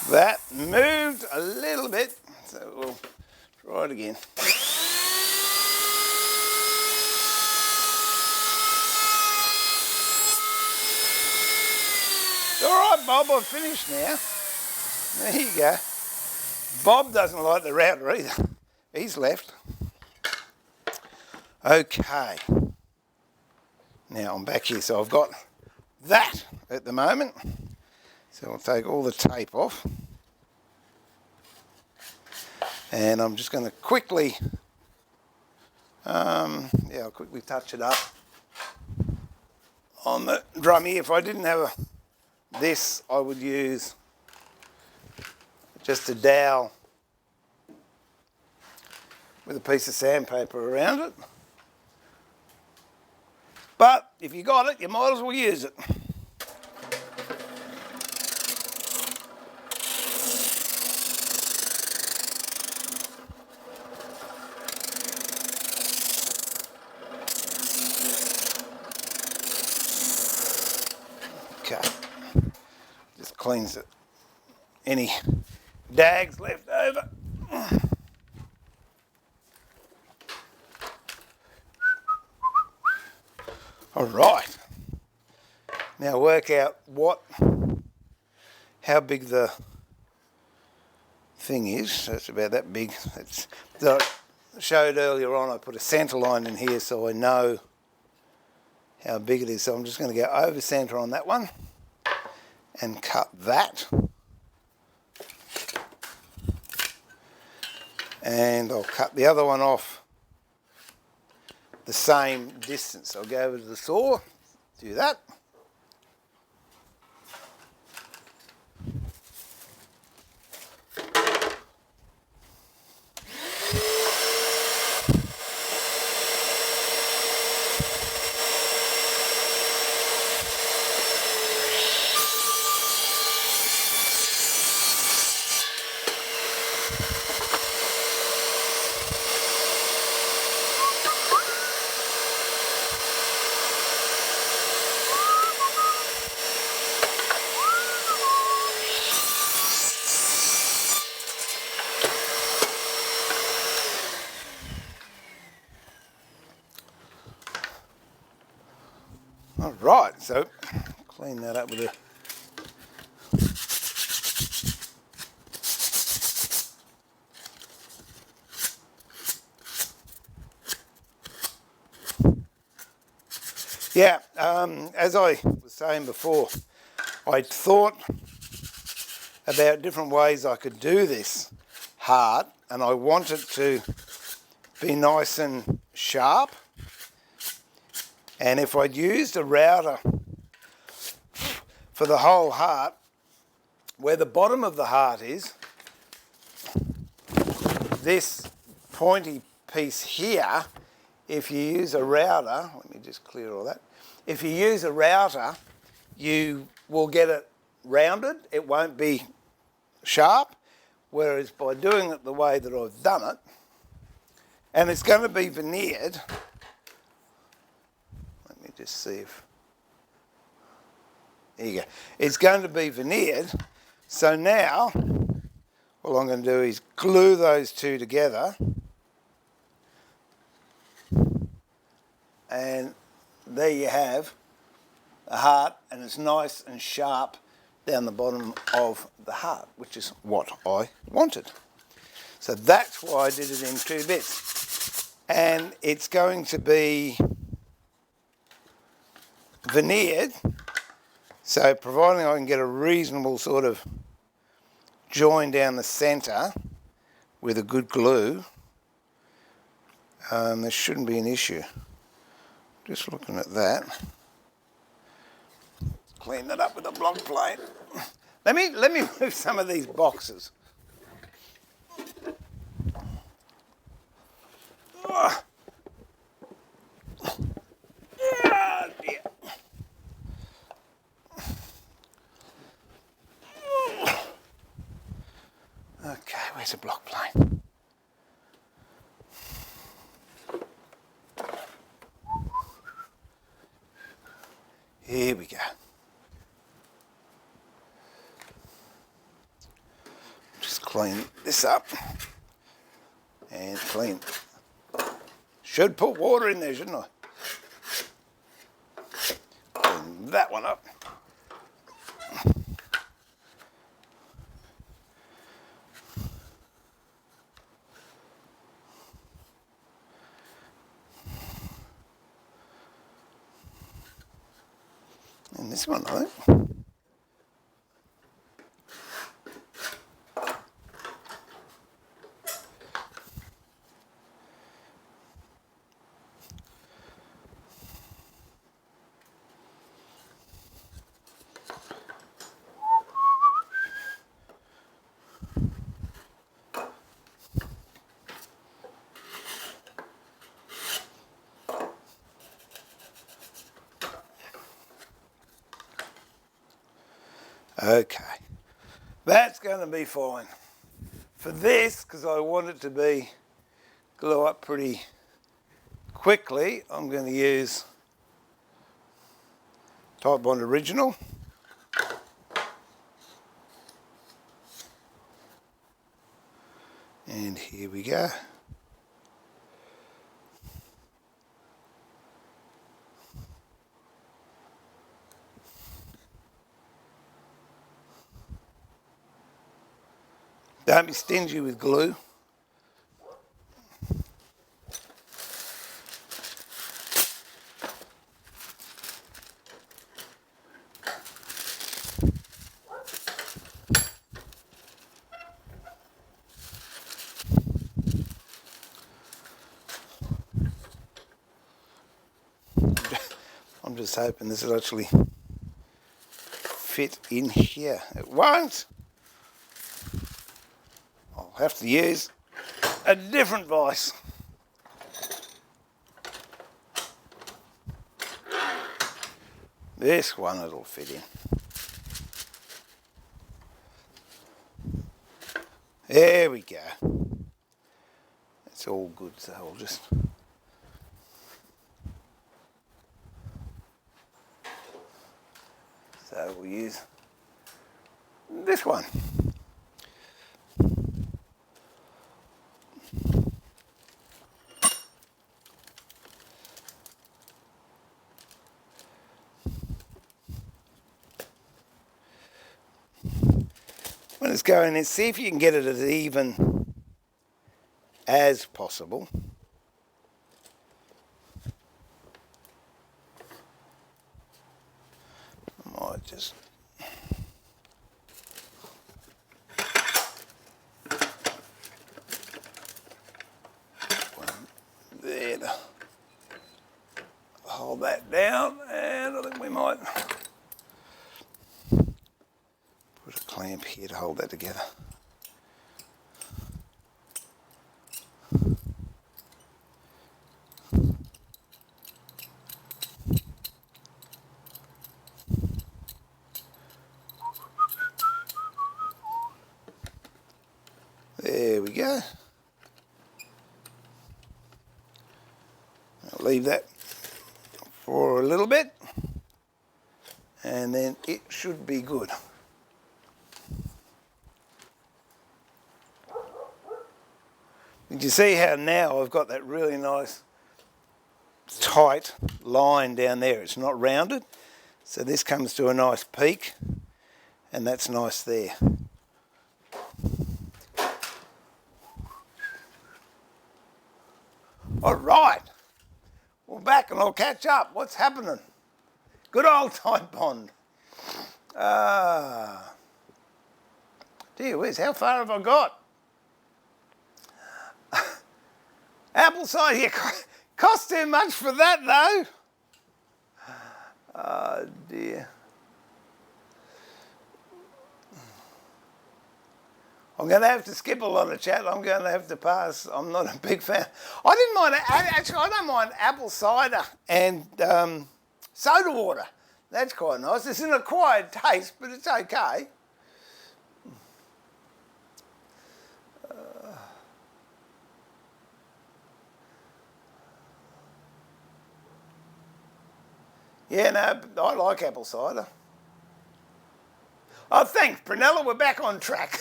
That moved a little bit, so we'll try it again. All right, Bob, I've finished now. There you go. Bob doesn't like the router either. He's left. Okay. Now I'm back here, so I've got that at the moment. So I'll take all the tape off. And I'm just going to quickly, I'll quickly touch it up on the drum here. If I didn't have this, I would use just a dowel with a piece of sandpaper around it. But if you got it, you might as well use it. Okay, just cleans it. Any dags left over. All right. Now work out how big the thing is. So it's about that big. It's that I showed earlier on. I put a centre line in here so I know how big it is. So I'm just going to go over centre on that one and cut that. And I'll cut the other one off the same distance. I'll go over to the saw, do that. So clean that up with a yeah, as I was saying before, I thought about different ways I could do this heart, and I want it to be nice and sharp. And if I'd used a router for the whole heart, where the bottom of the heart is, this pointy piece here, if you use a router, let me just clear all that. If you use a router, you will get it rounded. It won't be sharp. Whereas by doing it the way that I've done it, and it's going to be veneered. Let me just see if... There you go. It's going to be veneered. So now, all I'm going to do is glue those two together. And there you have the heart, and it's nice and sharp down the bottom of the heart, which is what I wanted. So that's why I did it in 2 bits. And it's going to be veneered, so providing I can get a reasonable sort of join down the centre with a good glue, there shouldn't be an issue. Just looking at that. Clean that up with a block plate. Let me move some of these boxes. Oh, dear. Okay, where's the block plate? Here we go. Just clean this up and clean. Should put water in there, shouldn't I? Clean that one up. And this one, I think. Okay, that's going to be fine. For this, because I want it to be glue up pretty quickly, I'm going to use Type Bond Original. And here we go. Don't be stingy with glue. I'm just hoping this will actually fit in here. It won't. I'll have to use a different vise. This one it'll fit in. There we go. It's all good, so I'll just... So we'll use this one. when it's going in, see if you can get it as even as possible. I might just there to hold that down, and I think we might put a clamp here to hold that together. There we go. I'll leave that for a little bit, and then it should be good. Did you see how now I've got that really nice tight line down there? It's not rounded, so this comes to a nice peak, and that's nice there. All right, we're back and I'll catch up. What's happening? Good old Tide Pond. Dear whiz, how far have I got? Apple cider, yeah, cost too much for that though. Oh dear. I'm going to have to skip a lot of chat. I'm going to have to pass. I'm not a big fan. I didn't mind, actually I don't mind apple cider and soda water. That's quite nice. It's an acquired taste, but it's okay. Yeah, no, I like apple cider. Oh, thanks, Prunella. We're back on track.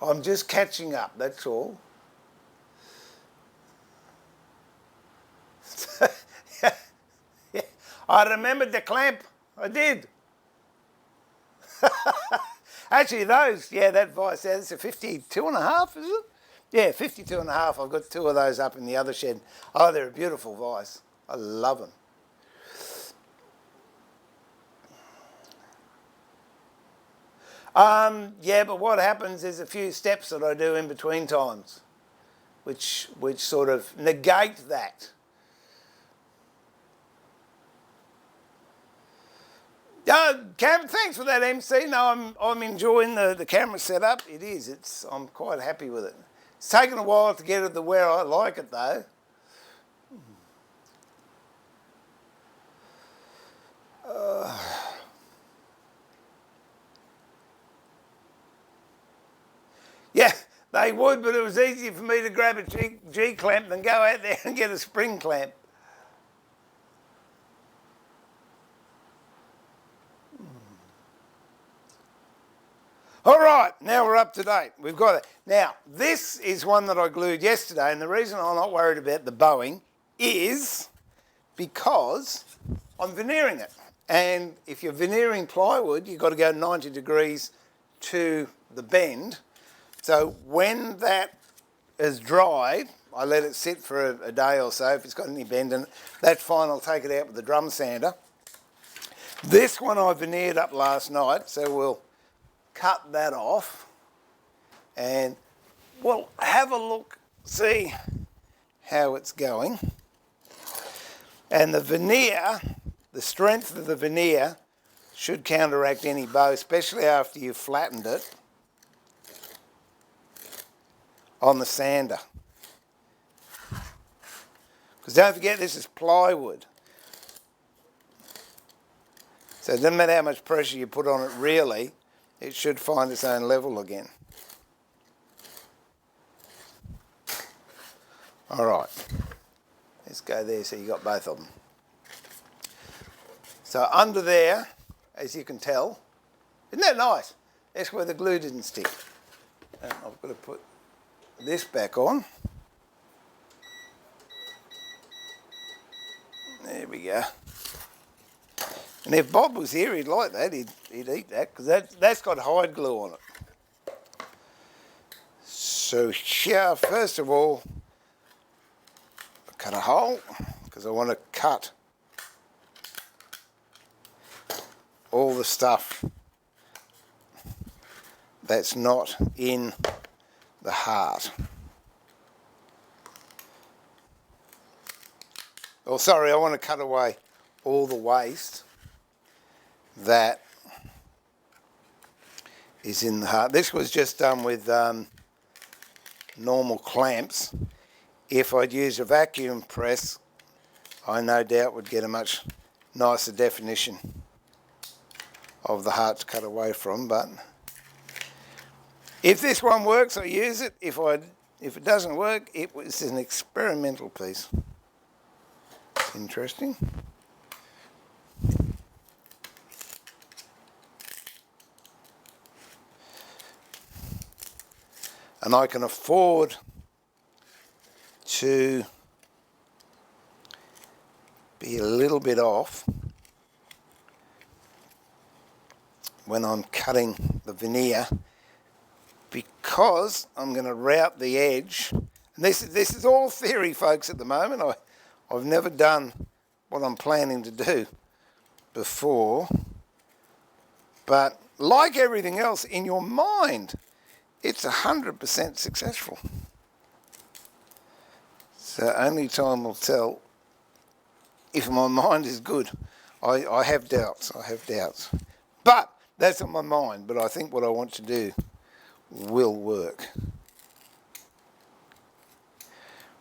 I'm just catching up, that's all. Yeah. I remembered the clamp. I did. Actually, those, yeah, that vice, that's a 52.5, is it? Yeah, 52.5. I've got two of those up in the other shed. Oh, they're a beautiful vice. I love them. Yeah, but what happens is a few steps that I do in between times, which sort of negate that. Thanks for that, MC. No, I'm enjoying the camera setup. It is. I'm quite happy with it. It's taken a while to get it to where I like it, though. Yeah, they would, but it was easier for me to grab a G clamp than go out there and get a spring clamp. All right, now we're up to date. We've got it. Now, this is one that I glued yesterday, and the reason I'm not worried about the bowing is because I'm veneering it. And if you're veneering plywood, you've got to go 90 degrees to the bend. So when that is dried, I let it sit for a day or so. If it's got any bend in it, that's fine. I'll take it out with the drum sander. This one I veneered up last night, so we'll cut that off and we'll have a look, see how it's going. And the veneer, the strength of the veneer should counteract any bow, especially after you've flattened it on the sander. Because don't forget, this is plywood. So it doesn't matter how much pressure you put on it, really, it should find its own level again. All right, let's go there so you got both of them. So under there, as you can tell, isn't that nice? That's where the glue didn't stick. And I've got to put this back on. There we go. And if Bob was here, he'd like that. He'd eat that, because that's got hide glue on it. So here, first of all, I cut a hole, because I want to cut all the stuff that's not in the heart. Oh, sorry, I want to cut away all the waste that is in the heart. This was just done with normal clamps. If I'd used a vacuum press, I no doubt would get a much nicer definition of the heart to cut away from. But if this one works, I use it. If it doesn't work, it was an experimental piece. Interesting. And I can afford to be a little bit off when I'm cutting the veneer, because I'm going to route the edge. And this is all theory, folks, at the moment. I've never done what I'm planning to do before. But like everything else in your mind, it's 100% successful. So only time will tell if my mind is good. I have doubts, But that's on my mind, but I think what I want to do will work.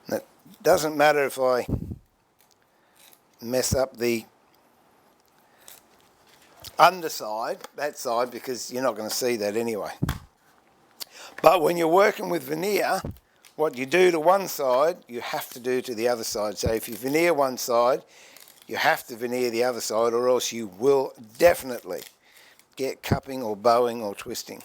And it doesn't matter if I mess up the underside, that side, because you're not going to see that anyway. But when you're working with veneer, what you do to one side, you have to do to the other side. So if you veneer one side, you have to veneer the other side, or else you will definitely get cupping or bowing or twisting.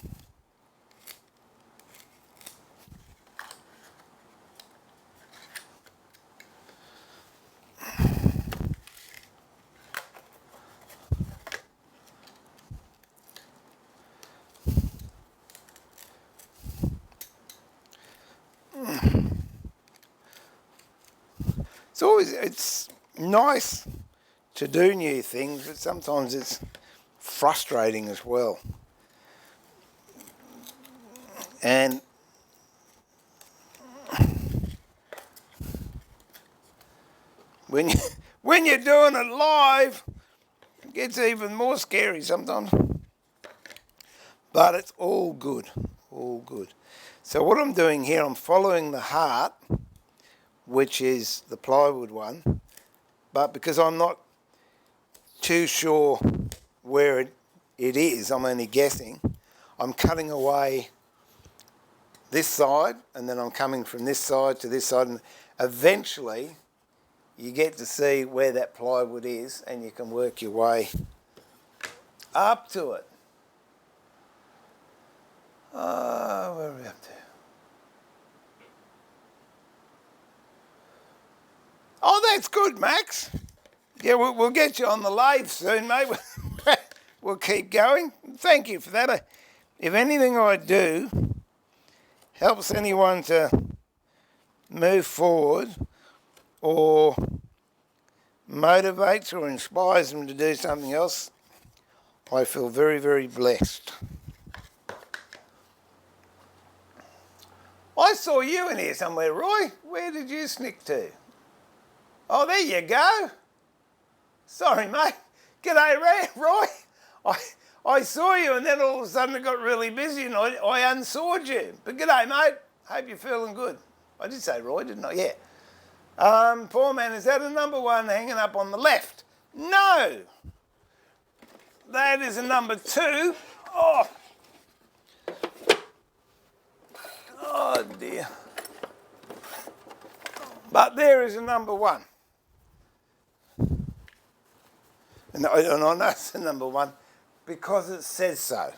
It's nice to do new things, but sometimes it's frustrating as well. And when you're doing it live, it gets even more scary sometimes. But it's all good, all good. So what I'm doing here, I'm following the heart, which is the plywood one, but because I'm not too sure where it is, I'm only guessing, I'm cutting away this side, and then I'm coming from this side to this side, and eventually you get to see where that plywood is, and you can work your way up to it. Where are we up to? Oh, that's good, Max. Yeah, we'll get you on the lathe soon, mate. We'll keep going. Thank you for that. If anything I do helps anyone to move forward or motivates or inspires them to do something else, I feel very, very blessed. I saw you in here somewhere, Roy. Where did you sneak to? Oh, there you go. Sorry, mate. G'day, Roy. I saw you, and then all of a sudden it got really busy and I unsawed you. But g'day, mate. Hope you're feeling good. I did say Roy, didn't I? Yeah. Poor man, is that a number one hanging up on the left? No. That is a number two. Oh. Oh, dear. But there is a number one. And I know it's the number one because it says so.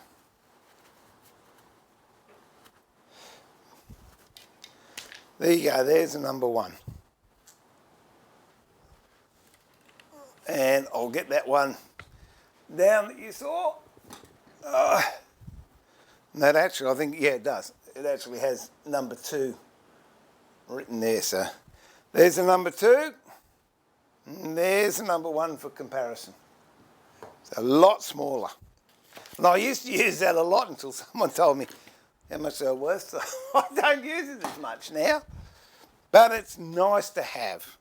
There you go, there's the number one. And I'll get that one down that you saw. That actually, I think, yeah, it does. It actually has number 2 written there. So there's a number 2, and there's a number 1 for comparison. It's a lot smaller. And I used to use that a lot until someone told me how much they were worth. So I don't use it as much now. But it's nice to have.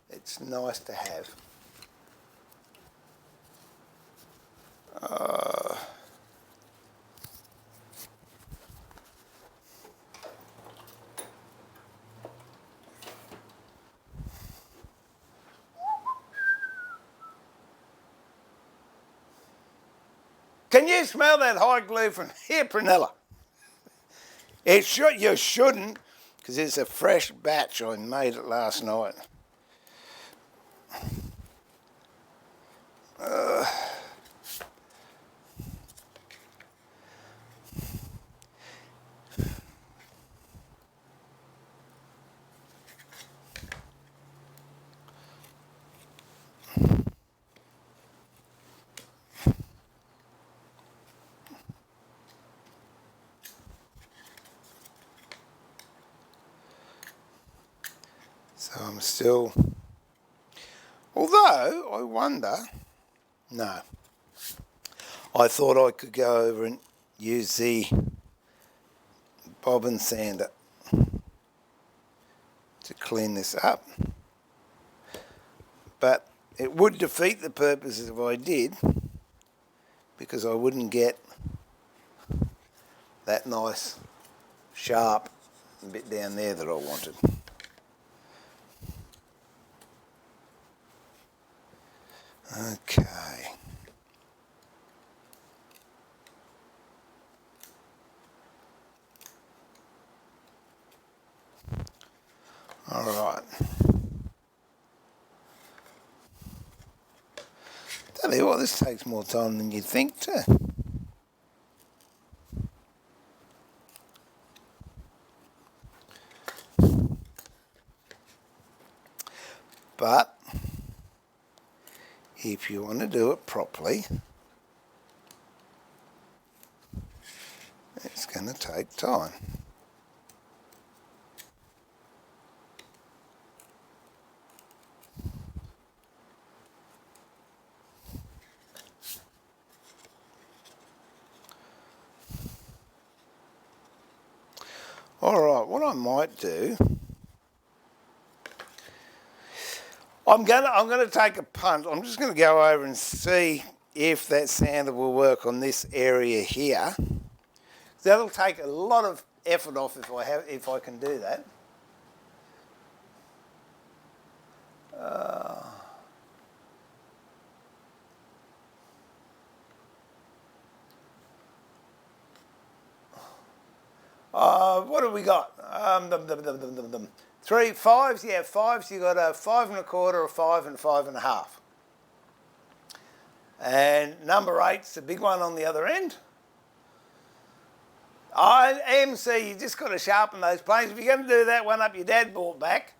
It's nice to have. Can you smell that hot glue from here, Prunella? You shouldn't, because it's a fresh batch. I made it last night. So I'm still, although I wonder, no, I thought I could go over and use the bobbin sander to clean this up, but it would defeat the purpose if I did, because I wouldn't get that nice sharp bit down there that I wanted. Okay. All right. Tell you what, this takes more time than you'd think too. But if you want to do it properly, it's going to take time. All right, what I might do, I'm gonna take a punt. I'm just gonna go over and see if that sander will work on this area here. That'll take a lot of effort off if I can do that. What have we got? 3 5s, yeah, 5s. You got a 5 1/4, a 5 and 5 1/2. And number 8's the big one on the other end. MC, you just got to sharpen those planes. If you're going to do that one up your dad brought back,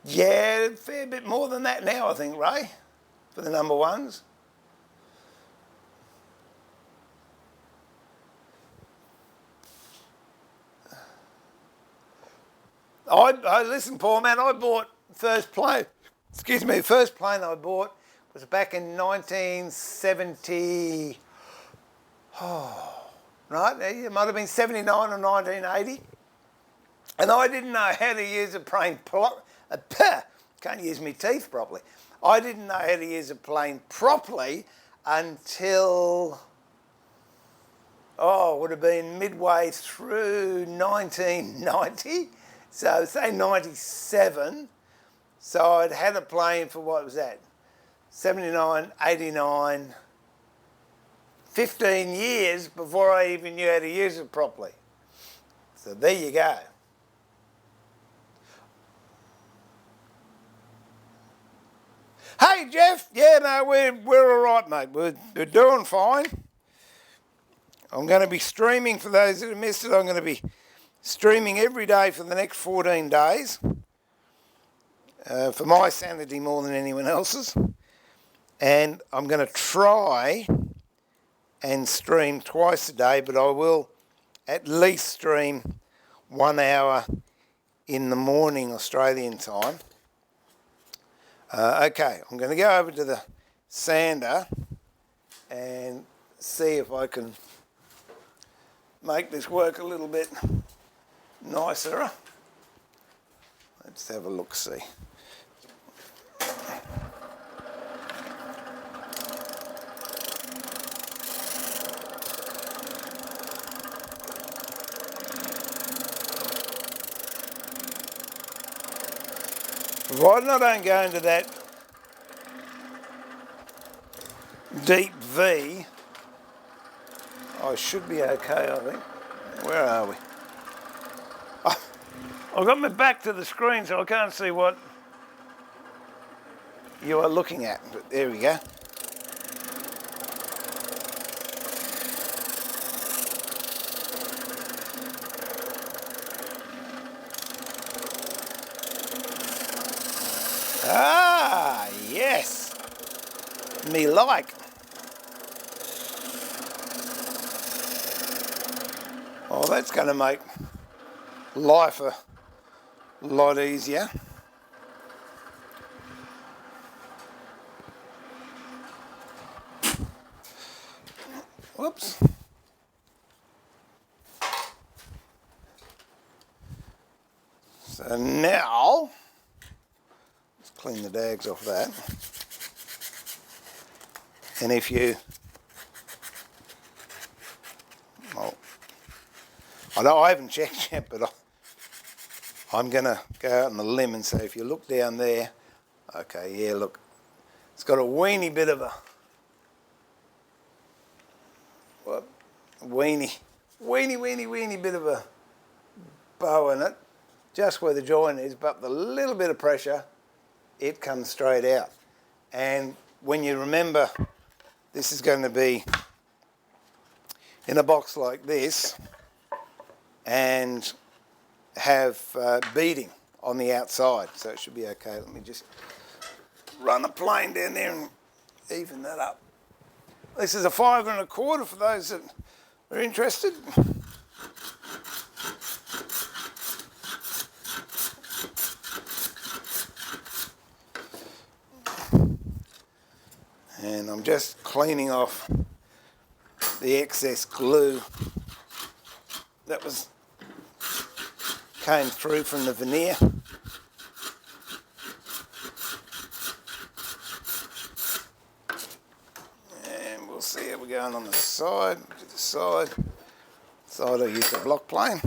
yeah, a fair bit more than that now, I think, Ray, for the number 1s. Listen, poor man, I bought first plane I bought was back in 1970, right, it might have been 79 or 1980. And I didn't know how to use a plane, can't use my teeth properly. I didn't know how to use a plane properly until, would have been midway through 1990. So say 97, so I'd had a plane for, what was that, 79, 89, 15 years before I even knew how to use it properly. So there you go. Hey Jeff, yeah, no, we're all right, mate. We're doing fine. I'm going to be streaming, for those that have missed it, I'm going to be streaming every day for the next 14 days. for my sanity more than anyone else's. And I'm going to try and stream twice a day, but I will at least stream 1 hour in the morning Australian time. Okay, I'm going to go over to the sander and see if I can make this work a little bit nicer. Let's have a look-see. Provided I don't go into that deep V, I should be okay, I think. Where are we? Oh, I've got my back to the screen so I can't see what you are looking at, but there we go. Ah, yes. Me like. Oh, that's going to make life a lot easier. Whoops. So now, let's clean the dags off that. And if you, well, I haven't checked yet, but I'm going to go out on the limb and say if you look down there, okay, yeah, look, it's got a weeny bit of a, what, weeny bit of a bow in it, just where the joint is, but the little bit of pressure, it comes straight out. And when you remember, this is going to be in a box like this and have beading on the outside, so it should be okay. Let me just run a plane down there and even that up. This is a 5 1/4 for those that are interested. And I'm just cleaning off the excess glue that came through from the veneer. And we'll see how we're going on the side. To the side. I'll use the block plane.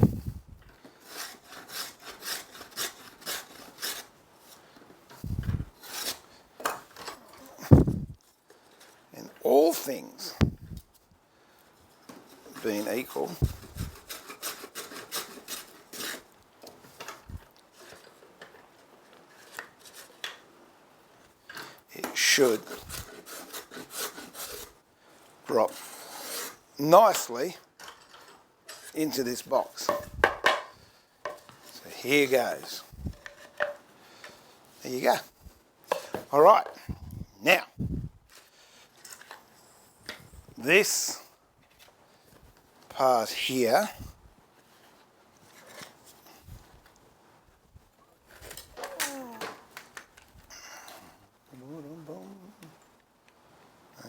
And all things being equal, it should drop nicely into this box. So here goes. There you go. All right, now this part here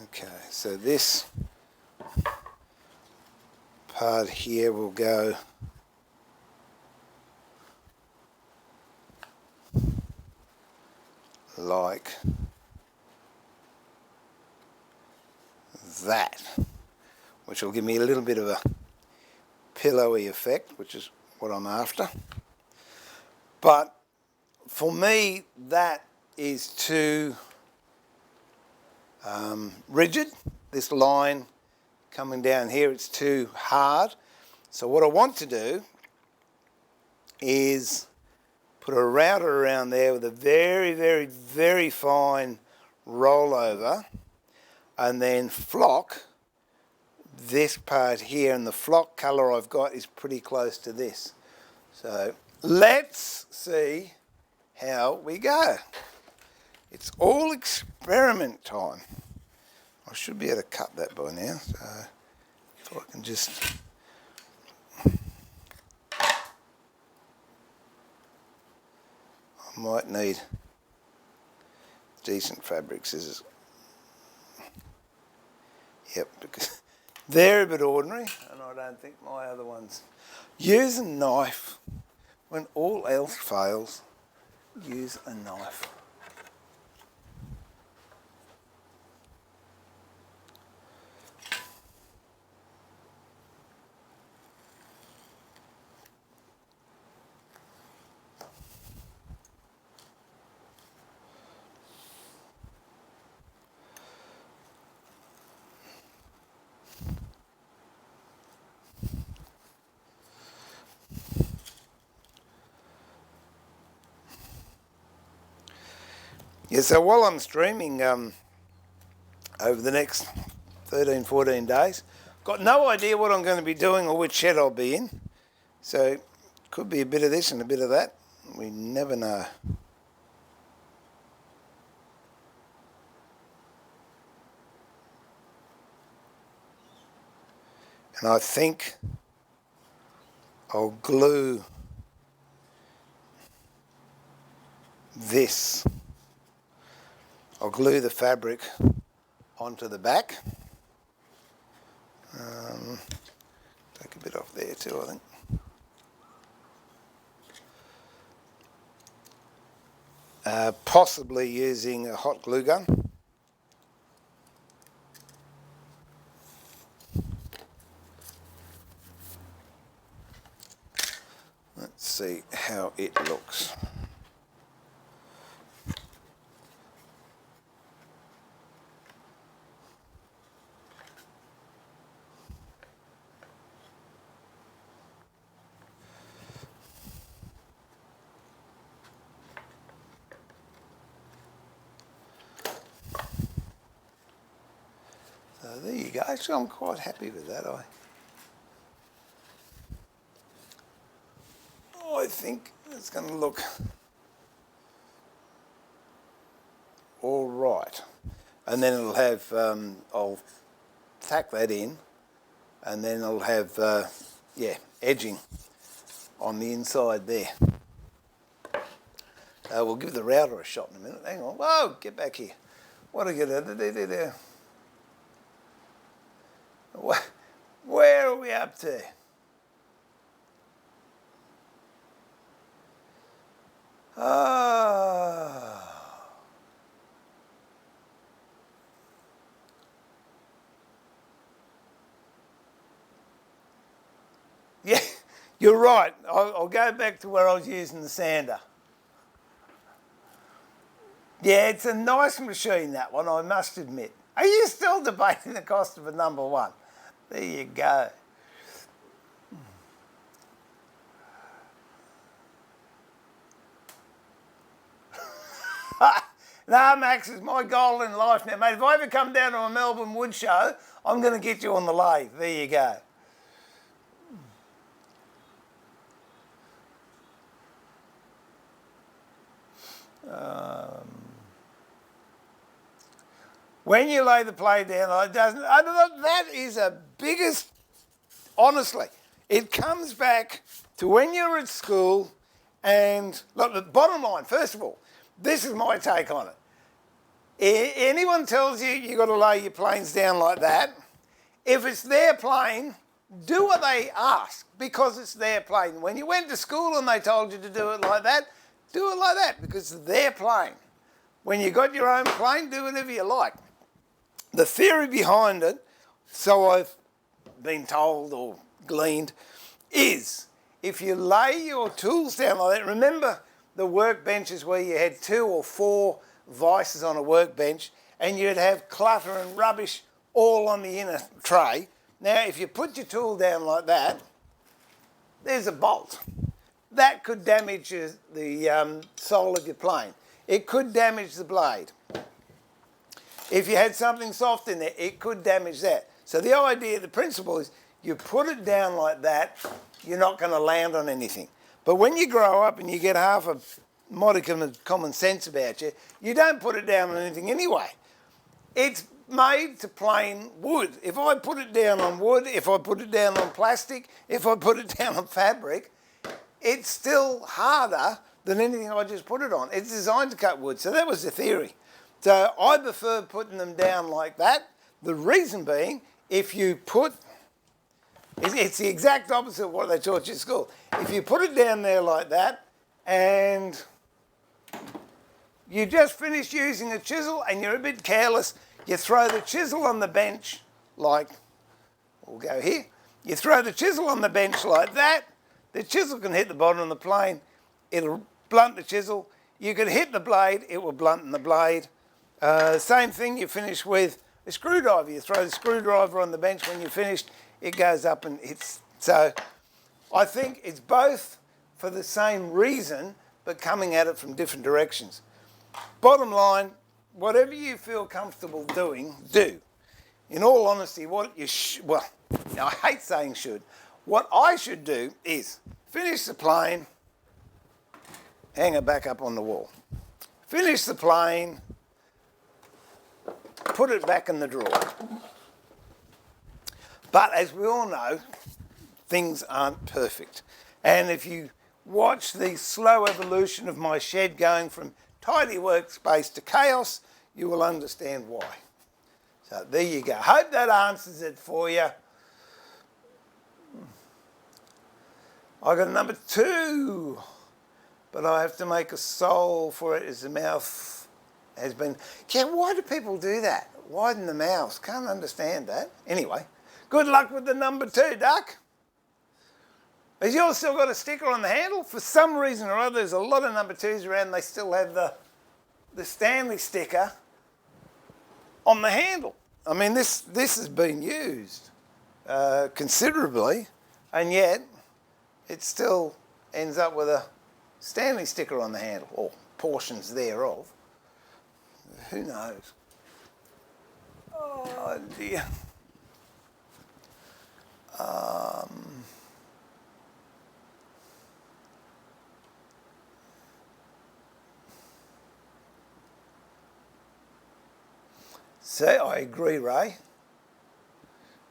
okay, so this part here will go like that, which will give me a little bit of a pillowy effect, which is what I'm after. But for me, that is too rigid. This line coming down here, it's too hard. So what I want to do is put a router around there with a very, very, very fine rollover, and then flock this part here, and the flock colour I've got is pretty close to this. So let's see how we go. It's all experiment time. I should be able to cut that by now, so if I can just... I might need decent fabric scissors. Yep, because they're a bit ordinary, and I don't think my other ones. Use a knife. When all else fails, use a knife. Yeah, so while I'm streaming over the next 13, 14 days, got no idea what I'm going to be doing or which shed I'll be in. So could be a bit of this and a bit of that. We never know. And I think I'll glue this. I'll glue the fabric onto the back. Take a bit off there too, I think. Possibly using a hot glue gun. Let's see how it looks. So there you go. Actually, I'm quite happy with that. I think it's going to look all right. And then it'll have, I'll tack that in, and then I'll have, edging on the inside there. We'll give the router a shot in a minute. Hang on. Whoa, get back here. What are you going to do? Where are we up to? Yeah, you're right. I'll go back to where I was using the sander. Yeah, it's a nice machine, that one, I must admit. Are you still debating the cost of a number one? There you go. No, Max, it's my goal in life now, mate. If I ever come down to a Melbourne wood show, I'm going to get you on the lathe. There you go. When you lay the play down, that is the biggest, honestly, it comes back to when you're at school and, look, the bottom line, first of all, this is my take on it. Anyone tells you you've got to lay your planes down like that, if it's their plane, do what they ask because it's their plane. When you went to school and they told you to do it like that, do it like that because it's their plane. When you got your own plane, do whatever you like. The theory behind it, so I've been told or gleaned, is if you lay your tools down like that, remember the workbenches where you had 2 or 4 vices on a workbench and you'd have clutter and rubbish all on the inner tray. Now, if you put your tool down like that, there's a bolt. That could damage the sole of your plane. It could damage the blade. If you had something soft in there, it could damage that. So the idea, the principle is you put it down like that, you're not going to land on anything. But when you grow up and you get half a modicum of common sense about you, you don't put it down on anything anyway. It's made to plain wood. If I put it down on wood, if I put it down on plastic, if I put it down on fabric, it's still harder than anything I just put it on. It's designed to cut wood. So that was the theory. So I prefer putting them down like that. The reason being, if you put, it's the exact opposite of what they taught you at school. If you put it down there like that and you just finish using a chisel and you're a bit careless, you throw the chisel on the bench like, we'll go here, you throw the chisel on the bench like that, the chisel can hit the bottom of the plane, it'll blunt the chisel, you can hit the blade, it will blunt the blade. Same thing, you finish with a screwdriver, you throw the screwdriver on the bench, when you're finished, it goes up and hits. So I think it's both for the same reason, but coming at it from different directions. Bottom line, whatever you feel comfortable doing, do. In all honesty, what you well, I hate saying should. What I should do is finish the plane, hang it back up on the wall. Finish the plane, put it back in the drawer. But as we all know, things aren't perfect. And if you watch the slow evolution of my shed going from tidy workspace to chaos, you will understand why. So there you go. Hope that answers it for you. I got a number 2, but I have to make a sole for it as the mouth has been. Yeah, why do people do that? Widen the mouth. Can't understand that. Anyway, good luck with the number 2, Duck. Has yours still got a sticker on the handle? For some reason or other, there's a lot of number 2s around, they still have the Stanley sticker on the handle. I mean, this has been used considerably, and yet it still ends up with a Stanley sticker on the handle, or portions thereof. Who knows? Oh dear. See, I agree, Ray.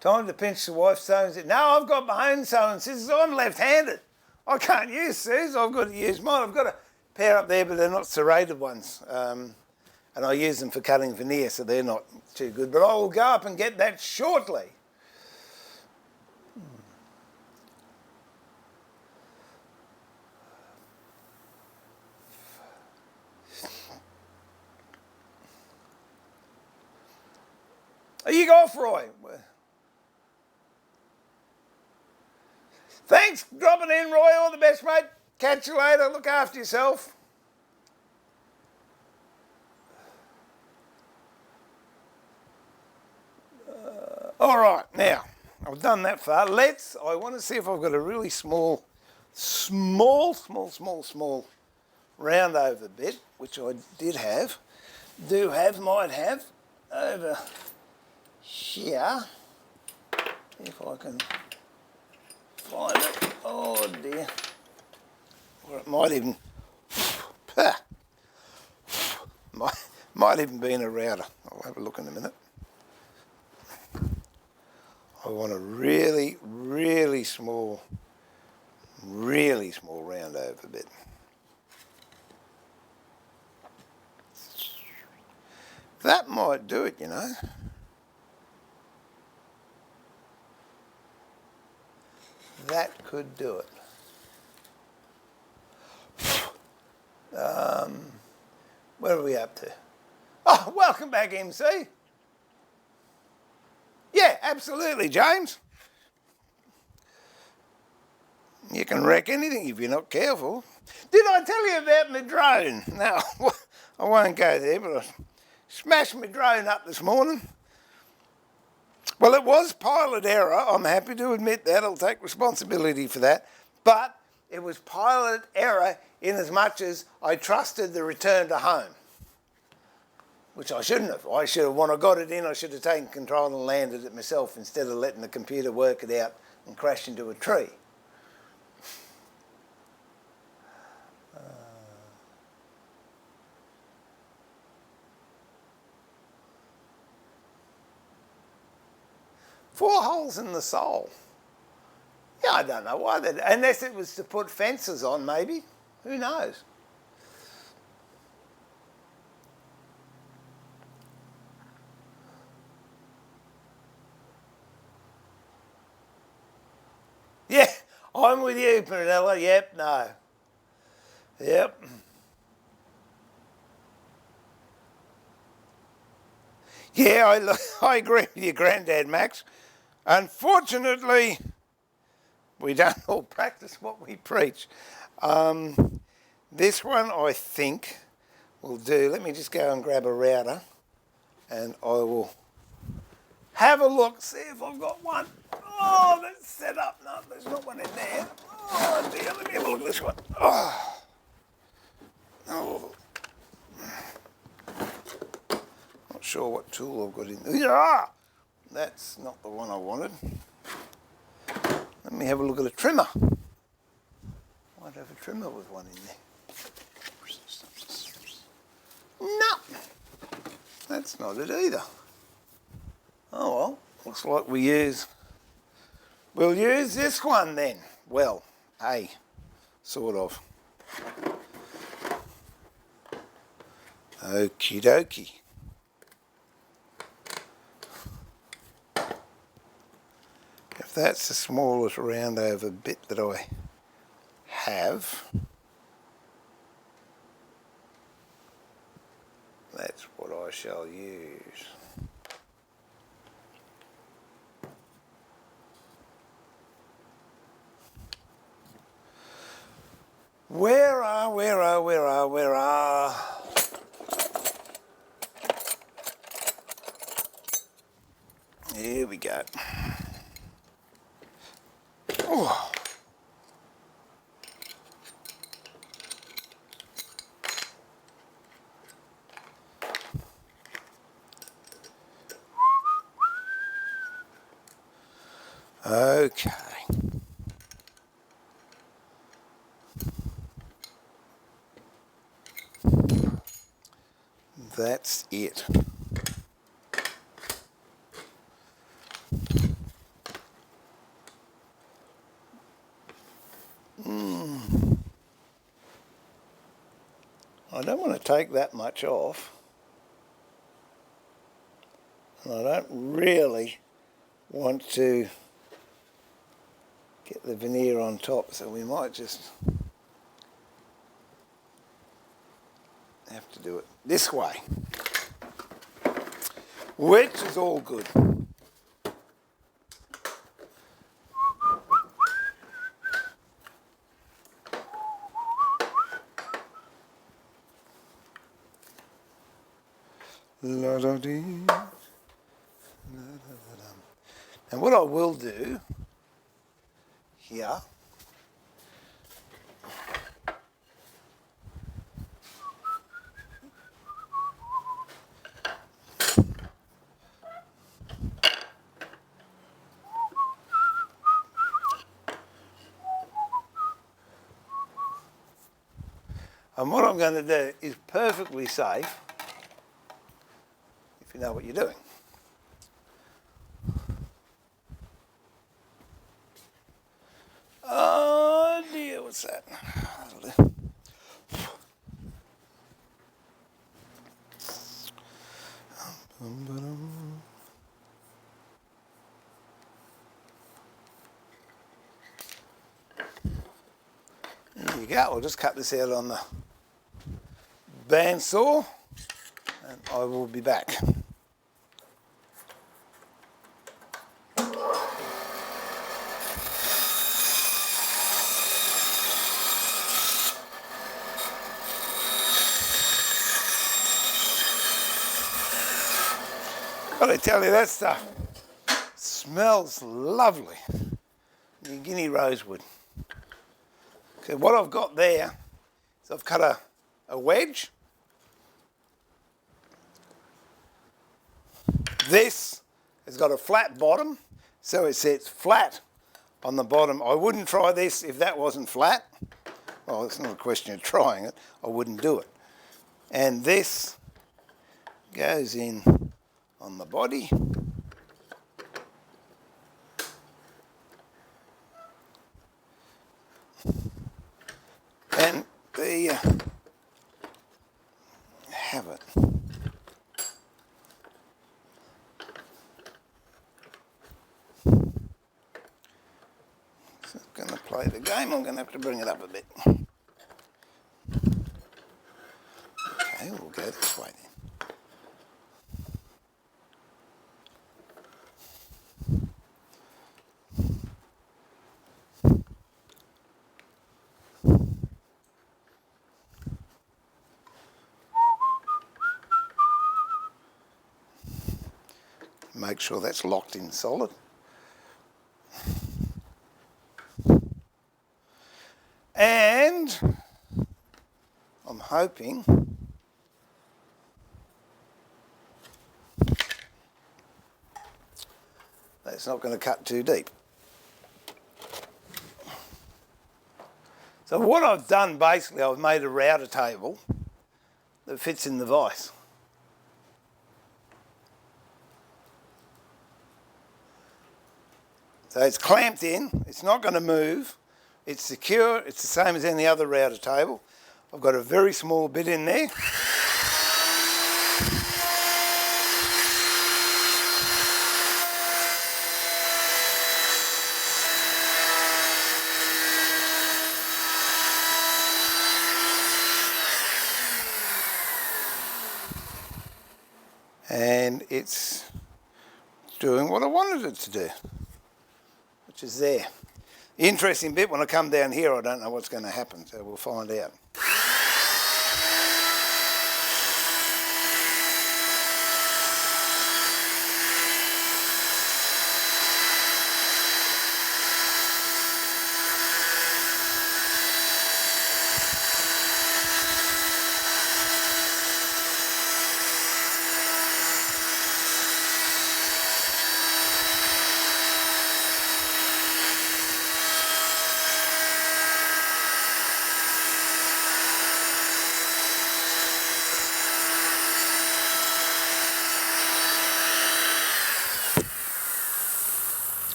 Time to pinch the wife's sewing scissors. No, I've got my own sewing scissors. I'm left-handed. I can't use scissors. I've got to use mine. I've got a pair up there, but they're not serrated ones. And I use them for cutting veneer, so they're not too good. But I will go up and get that shortly. You go off, Roy. Thanks for dropping in, Roy. All the best, mate. Catch you later. Look after yourself. All right, now, I've done that far. I want to see if I've got a really small round over bit, which I might have, over here, if I can find it. Oh dear. Or it might even, might even be in a router. I'll have a look in a minute. I want a really, really small round over bit. That might do it, you know. That could do it. Where are we up to? Oh, welcome back, MC. Yeah, absolutely, James. You can wreck anything if you're not careful. Did I tell you about my drone? No, I won't go there, but I smashed my drone up this morning. Well, it was pilot error. I'm happy to admit that. I'll take responsibility for that. But it was pilot error in as much as I trusted the return to home, which I shouldn't have. When I got it in, I should have taken control and landed it myself instead of letting the computer work it out and crash into a tree. 4 holes in the sole. Yeah, I don't know why they... Unless it was to put fences on, maybe. Who knows? Yeah, I'm with you, Perenella. Yep, no. Yep. Yeah, I agree with your granddad, Max. Unfortunately, we don't all practice what we preach. This one, I think, will do. Let me just go and grab a router, and I will have a look, see if I've got one. Oh, that's set up. No, there's not one in there. Oh, dear. Let me have a look at this one. Oh. Oh. Not sure what tool I've got in there. Yeah! That's not the one I wanted. Let me have a look at a trimmer. Might have a trimmer with one in there. No! That's not it either. Oh well, looks like we'll use this one then. Well, hey, sort of. Okie dokie. If that's the smallest round over bit that I have, that's what I shall use. Where are? Here we go. Oh. Okay. That's it. I don't want to take that much off. And I don't really want to get the veneer on top, so we might just have to do it this way, which is all good. And what I will do here and what I'm going to do is perfectly safe if you know what you're doing. Oh dear, what's that? That'll do. There you go, I'll just cut this out on the bandsaw and I will be back. Gotta tell you, that stuff smells lovely. New Guinea rosewood. Okay, what I've got there is I've cut a wedge. This has got a flat bottom, so it sits flat on the bottom. I wouldn't try this if that wasn't flat. Well, it's not a question of trying it. I wouldn't do it. And this goes in on the body. have it. So I'm going to play the game. I'm going to have to bring it up a bit. Okay, we'll go this way then. Make sure that's locked in solid. And I'm hoping that's not going to cut too deep. So what I've done basically, I've made a router table that fits in the vise. So it's clamped in, it's not going to move, it's secure, it's the same as any other router table. I've got a very small bit in there. And it's doing what I wanted it to do, which is there. The interesting bit, when I come down here, I don't know what's going to happen, so we'll find out.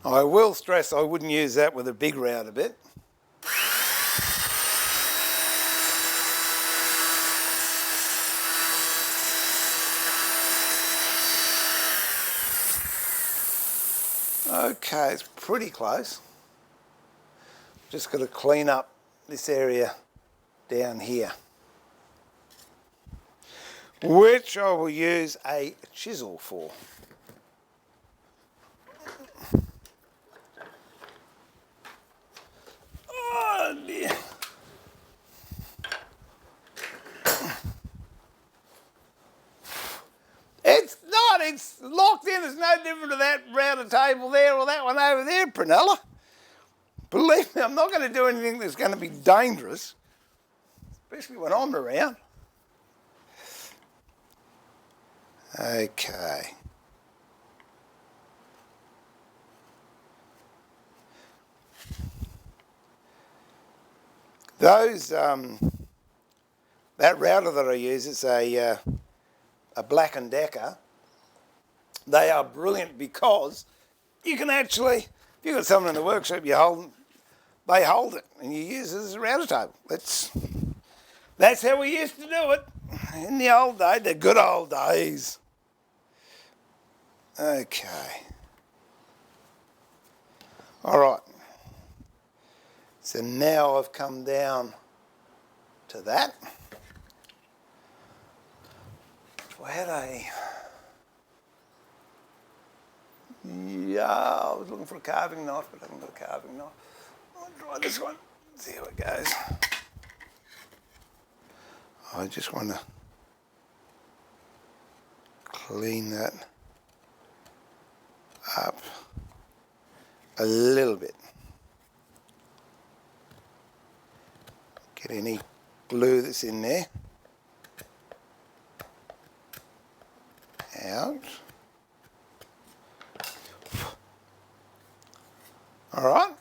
I will stress I wouldn't use that with a big router bit. Okay, it's pretty close. Just got to clean up this area down here, which I will use a chisel for. Oh dear. It's not, it's locked in. It's no different to that router table there or that one over there, Prunella. Believe me, I'm not going to do anything that's going to be dangerous, especially when I'm around. Okay. Those, that router that I use, it's a Black & Decker. They are brilliant because you can actually, if you've got someone in the workshop, they hold it and you use it as a router table. That's how we used to do it in the old days, the good old days. Okay. All right. So now I've come down to that. I had I was looking for a carving knife, but I haven't got a carving knife. I'll try this one, see how it goes. I just want to clean that up a little bit. Get any glue that's in there out. All right.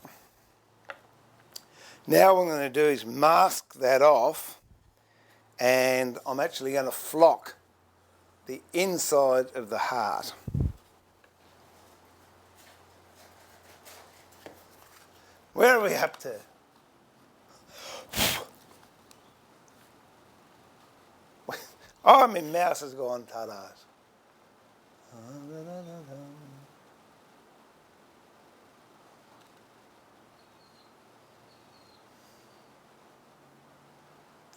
Now what I'm going to do is mask that off, and I'm actually going to flock the inside of the heart. Where are we up to? Oh, my mouse has gone tatas.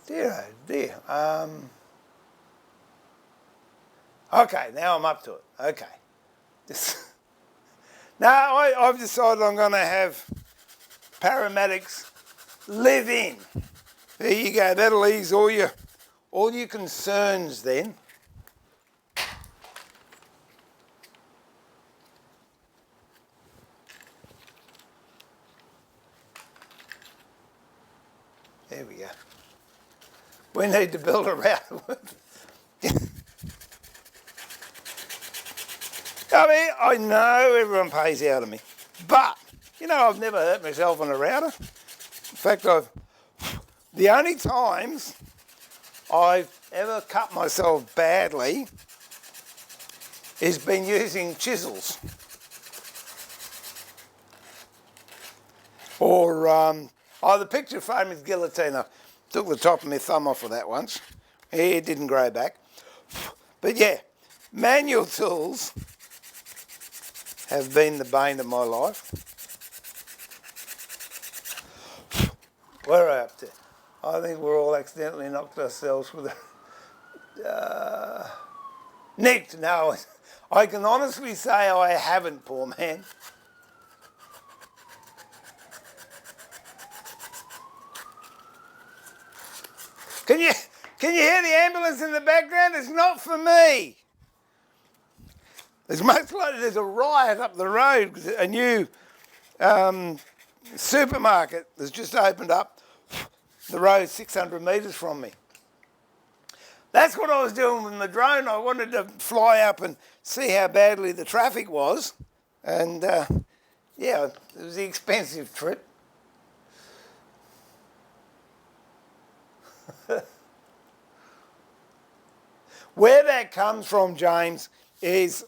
Dear, oh dear. Okay, now I'm up to it. Okay. Now I've decided I'm going to have paramedics live in. There you go. That'll ease all your concerns then. There we go. We need to build a router. I mean, I know everyone pays out of me, but, you know, I've never hurt myself on a router. In fact, the only times I've ever cut myself badly has been using chisels. Or, the picture frame is guillotine. I took the top of my thumb off of that once. It didn't grow back. But yeah, manual tools have been the bane of my life. Where are I up to? I think we're all accidentally knocked ourselves with a... nicked. No, I can honestly say I haven't, poor man. Can you hear the ambulance in the background? It's not for me. There's most likely there's a riot up the road. A new supermarket has just opened up the road 600 metres from me. That's what I was doing with my drone. I wanted to fly up and see how badly the traffic was. And yeah, it was the expensive trip. Where that comes from, James, is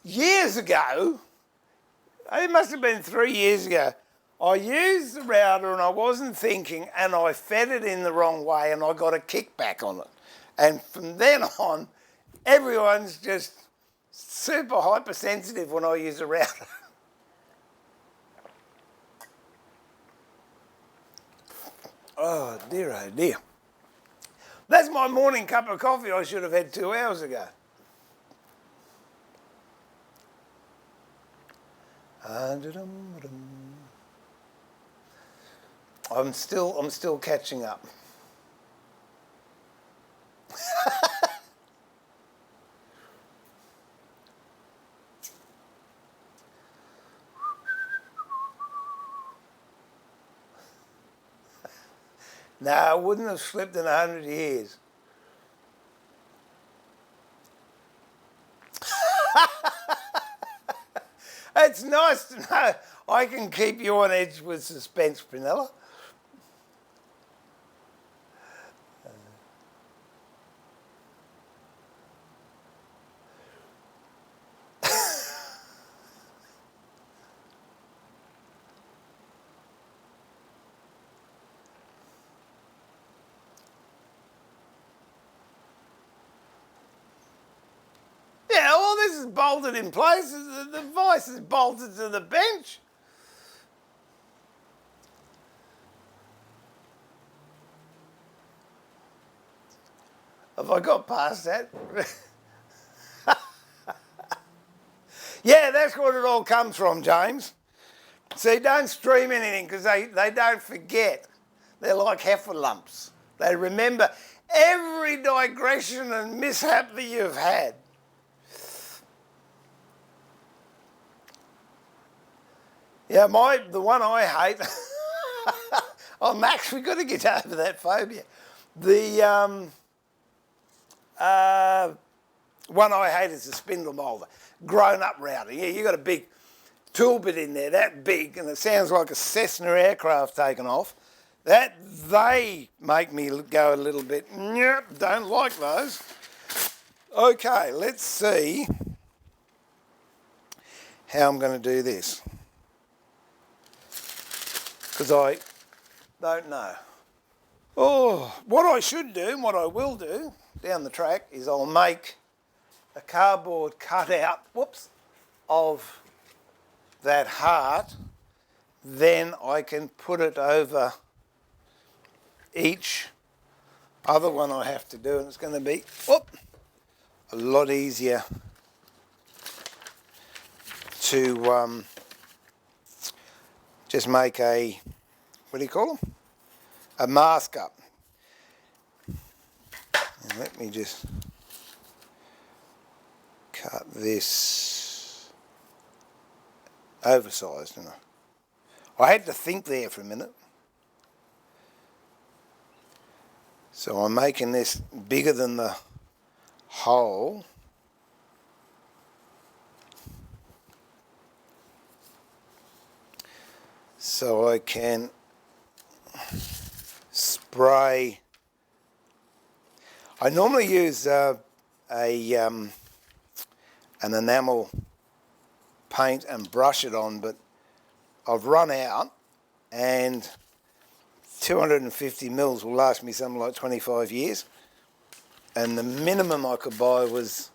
years ago, it must have been 3 years ago, I used the router and I wasn't thinking and I fed it in the wrong way and I got a kickback on it. And from then on, everyone's just super hypersensitive when I use a router. Oh dear, oh dear. That's my morning cup of coffee I should have had 2 hours ago. I'm still catching up. No, I wouldn't have slipped in 100 years. It's nice to know I can keep you on edge with suspense, Prunella. Yeah, all this is bolted in place. The vice is bolted to the bench. Have I got past that? Yeah, that's what it all comes from, James. See, don't stream anything because they don't forget. They're like heifer lumps. They remember every digression and mishap that you've had. Yeah, the one I hate. Oh, Max, we've got to get over that phobia. The one I hate is the spindle moulder, grown-up router. Yeah, you got a big tool bit in there, that big, and it sounds like a Cessna aircraft taken off. They make me go a little bit. Nope, don't like those. Okay, let's see how I'm going to do this. Because I don't know. Oh, what I should do, and what I will do down the track, is I'll make a cardboard cutout, whoops, of that heart. Then I can put it over each other one I have to do, and it's going to be a lot easier to just make a, what do you call them? A mask up. And let me just cut this oversized, didn't I had to think there for a minute. So I'm making this bigger than the hole. So I can spray. I normally use an enamel paint and brush it on, but I've run out, and 250 mils will last me something like 25 years, and the minimum I could buy was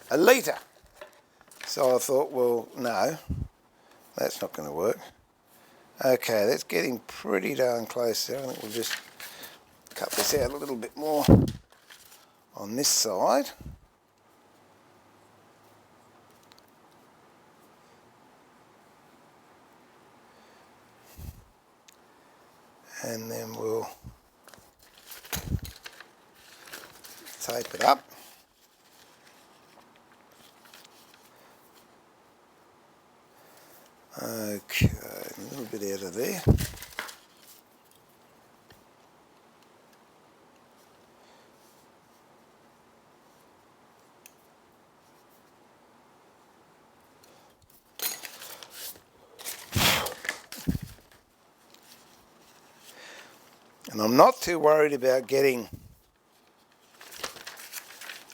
a litre. So I thought, well, no, that's not going to work. Okay, that's getting pretty darn close there. I think we'll just cut this out a little bit more on this side. And then we'll tape it up. Okay, a little bit out of there. And I'm not too worried about getting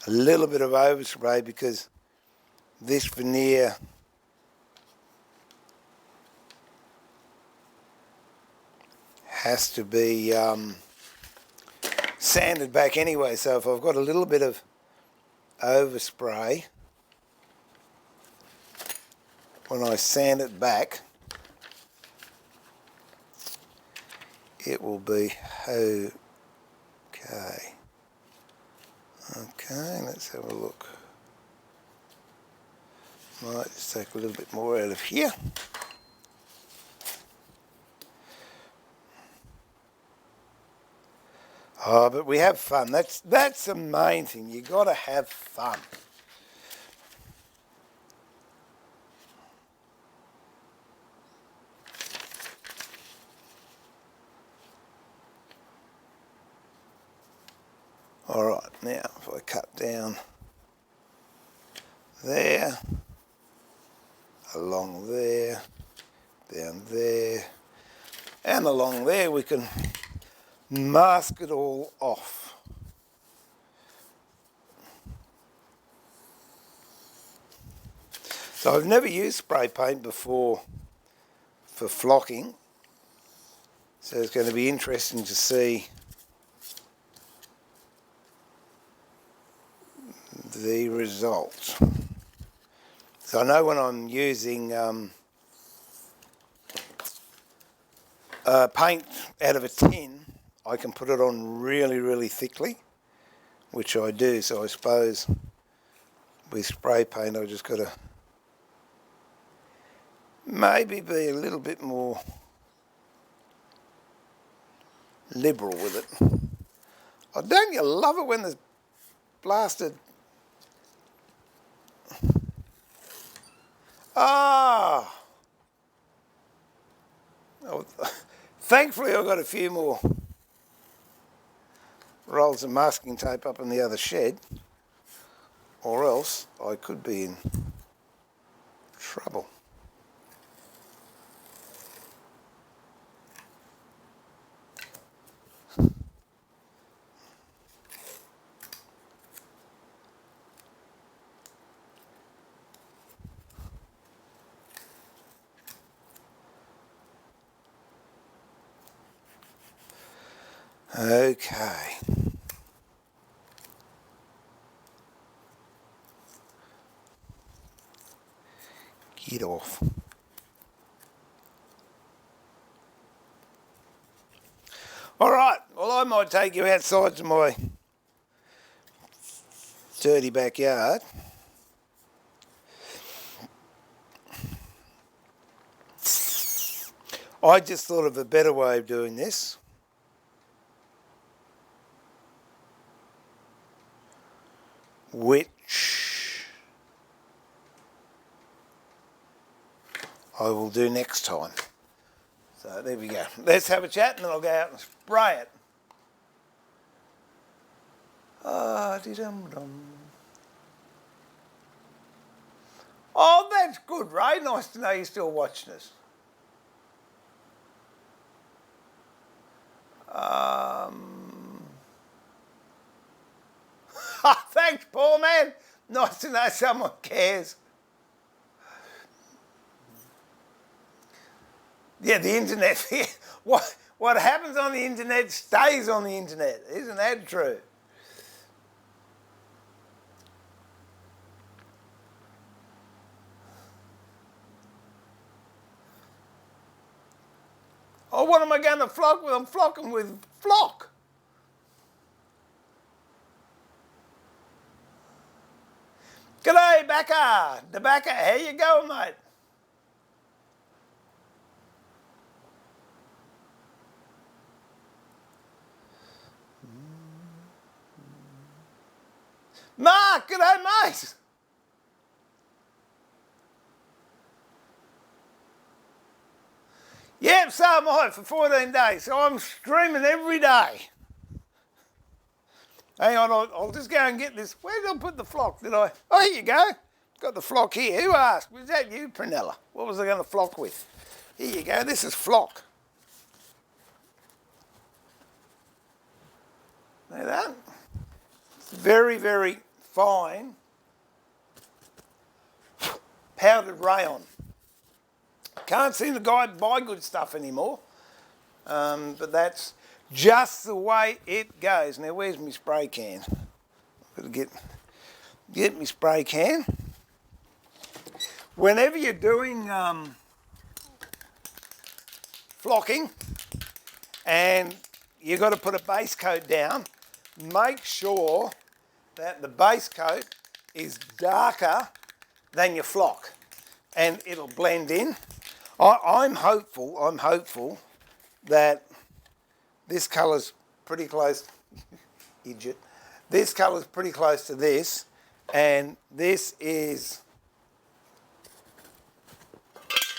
a little bit of overspray, because this veneer has to be sanded back anyway. So if I've got a little bit of overspray, when I sand it back, it will be okay. Okay, let's have a look. Might just take a little bit more out of here. Oh, but we have fun. That's the main thing. You got to have fun. All right, now if I cut down there, along there, down there, and along there, we can mask it all off. So I've never used spray paint before for flocking, so it's going to be interesting to see the results. So I know when I'm using paint out of a tin, I can put it on really, really thickly, which I do. So I suppose with spray paint, I just got to maybe be a little bit more liberal with it. Oh, don't you love it when there's blasted... Oh, thankfully I've got a few more rolls of masking tape up in the other shed, or else I could be in trouble. Okay. Get off. All right, well, I might take you outside to my dirty backyard. I just thought of a better way of doing this. Which I will do next time. So there we go. Let's have a chat and then I'll go out and spray it. Oh, that's good, Ray. Nice to know you're still watching us. Thanks, Paul, man. Nice to know someone cares. Yeah, the internet. What happens on the internet stays on the internet. Isn't that true? Oh, what am I going to flock with? I'm flocking with flock. G'day, Backer. The Backer, how you going, mate? Mark, g'day, mate. Yep, so am I for 14 days. So I'm streaming every day. Hang on, I'll just go and get this. Where did I put the flock? Did I? Oh, here you go. Got the flock here. Who asked? Was that you, Prunella? What was I going to flock with? Here you go. This is flock. See that? It's very, very fine powdered rayon. Can't seem to buy good stuff anymore, but that's just the way it goes. Now, where's my spray can? I've got to get my spray can. Whenever you're doing flocking and you've got to put a base coat down, make sure that the base coat is darker than your flock and it'll blend in. I'm hopeful that this colour's pretty close, idiot. This colour's pretty close to this, and this is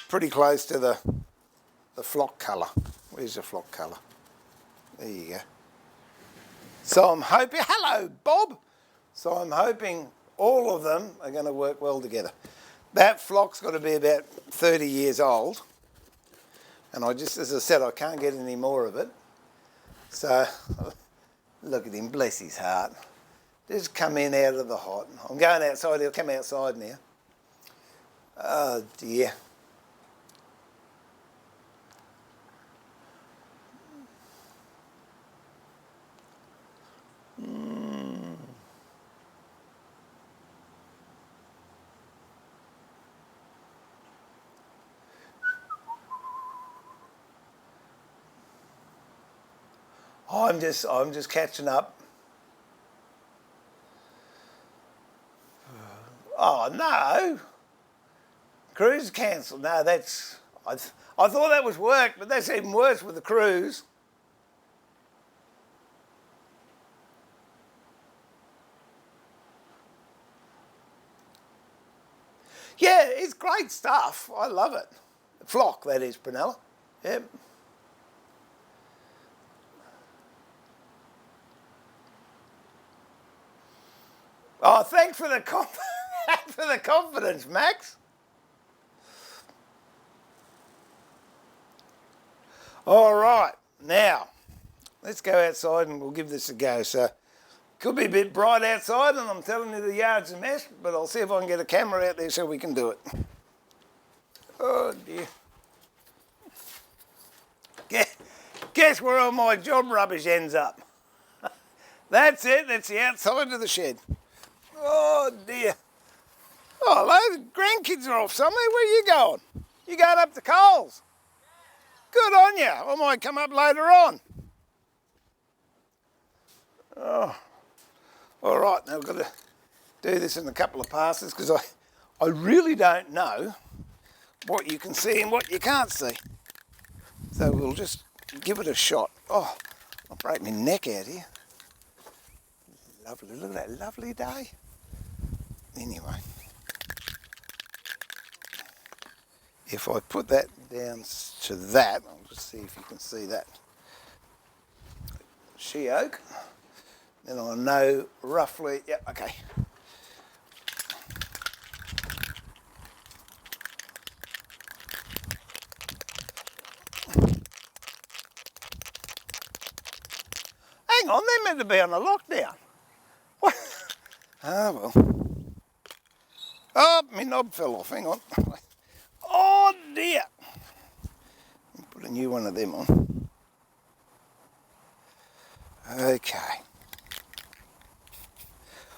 pretty close to the flock colour. Where's the flock colour? There you go. So I'm hoping, hello Bob. So I'm hoping all of them are going to work well together. That flock's got to be about 30 years old. And I just, as I said, I can't get any more of it. So, look at him, bless his heart. Just come in out of the hot. I'm going outside, he'll come outside now. Oh dear. I'm just catching up. Oh no, cruise cancelled. No, that's I thought that was work, but that's even worse with the cruise. Yeah, it's great stuff. I love it. Flock, that is, Prunella. Yep. Oh, thanks for the confidence, Max. All right, now let's go outside and we'll give this a go. So, could be a bit bright outside, and I'm telling you the yard's a mess, but I'll see if I can get a camera out there so we can do it. Oh dear. Guess where all my job rubbish ends up? That's it, that's the outside of the shed. Oh dear. Oh, hello, the grandkids are off somewhere. Where are you going? You going up to Coles? Good on you. I might come up later on. Oh, all right, now I've got to do this in a couple of passes because I really don't know what you can see and what you can't see. So we'll just give it a shot. Oh, I'll break my neck out here. Lovely, look at that lovely day. Anyway, if I put that down to that, I'll just see if you can see that. She oak, then I'll know roughly, yeah, okay. Hang on, they're meant to be on a lockdown. What? Ah, well. Oh, my knob fell off, hang on. Oh dear. Put a new one of them on. Okay.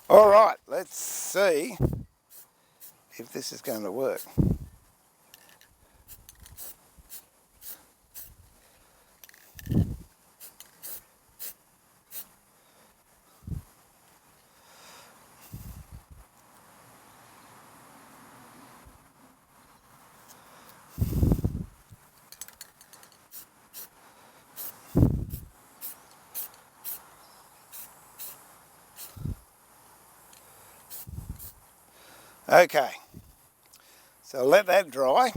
All right, let's see if this is going to work. Okay, so let that dry.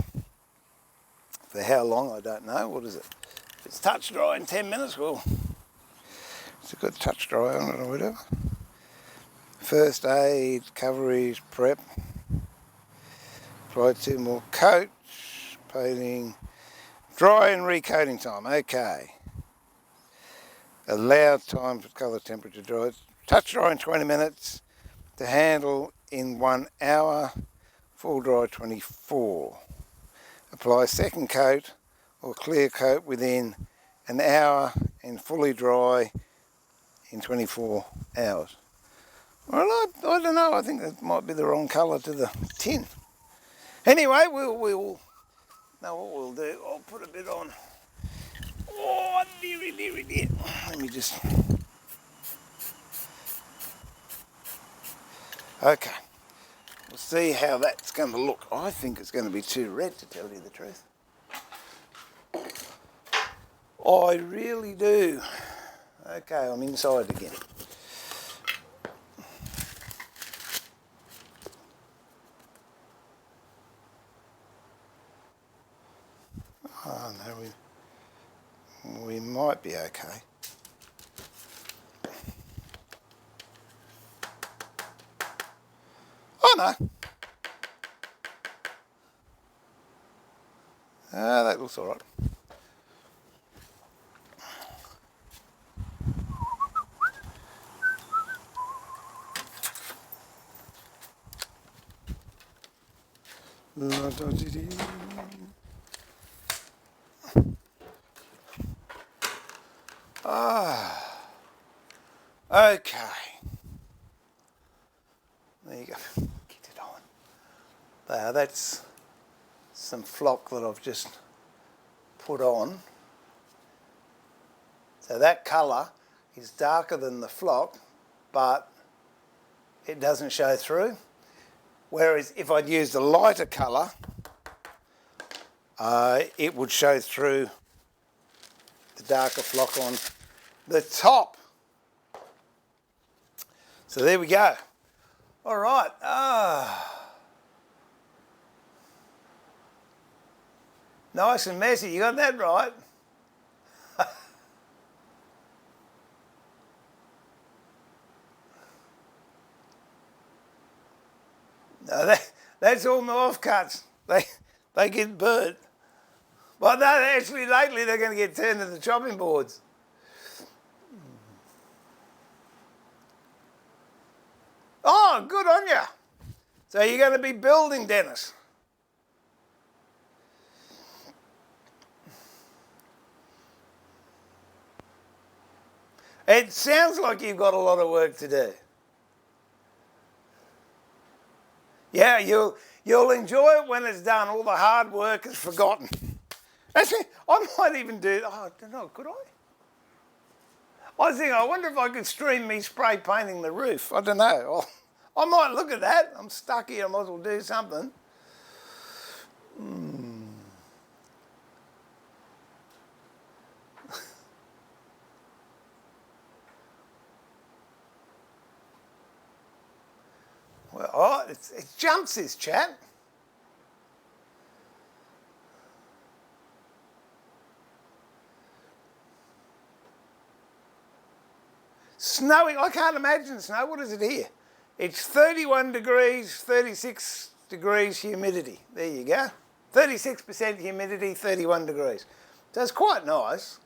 For how long, I don't know. What is it? If it's touch dry in 10 minutes, well, it's a good touch dry on it or whatever. First aid, coverage, prep. Apply 2 more coats, painting, dry and recoating time. Okay. Allow time for colour temperature dry. Touch dry in 20 minutes. To handle in 1 hour, full dry 24. Apply second coat or clear coat within an hour and fully dry in 24 hours. Well, I don't know, I think that might be the wrong colour to the tin. Anyway, we'll know what we'll do. I'll put a bit on. Oh, dearie, dearie, dear. Let me just... Okay, we'll see how that's going to look. I think it's going to be too red, to tell you the truth. I really do. Okay, I'm inside again. Oh no, we might be okay. Oh no. Ah, that looks all right. Ah, okay. There you go. Get it on. There, that's some flock that I've just put on. So that colour is darker than the flock, but it doesn't show through. Whereas if I'd used a lighter colour, it would show through the darker flock on the top. So there we go. All right. Nice and messy. You got that right. No, that's all my offcuts. They get burnt. Well, no, actually lately they're going to get turned into chopping boards. Oh, good on you. So you're going to be building, Dennis. It sounds like you've got a lot of work to do. Yeah, you'll enjoy it when it's done. All the hard work is forgotten. Actually, I might even do... Oh, I don't know, could I? I was thinking, I wonder if I could stream me spray painting the roof. I don't know. I might look at that. I'm stuck here. I might as well do something. Well, oh, it jumps this chat. Snowing, I can't imagine snow. What is it here? It's 31 degrees, 36 degrees humidity. There you go. 36% humidity, 31 degrees. So it's quite nice.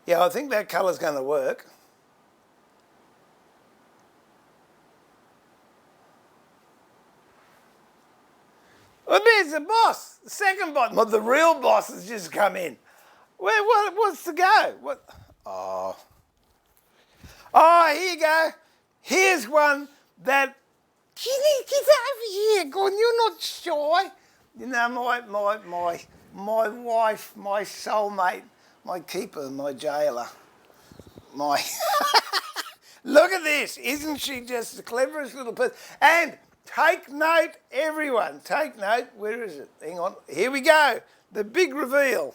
Yeah, I think that colour's going to work. Well, there's the boss, the second boss. Well, the real boss has just come in. What's the go? What? Oh, here you go. Here's one that, get over here, Gordon, you're not shy. You know, my wife, my soulmate, my keeper, my jailer, my... Look at this. Isn't she just the cleverest little person? And take note, everyone. Take note. Where is it? Hang on. Here we go. The big reveal.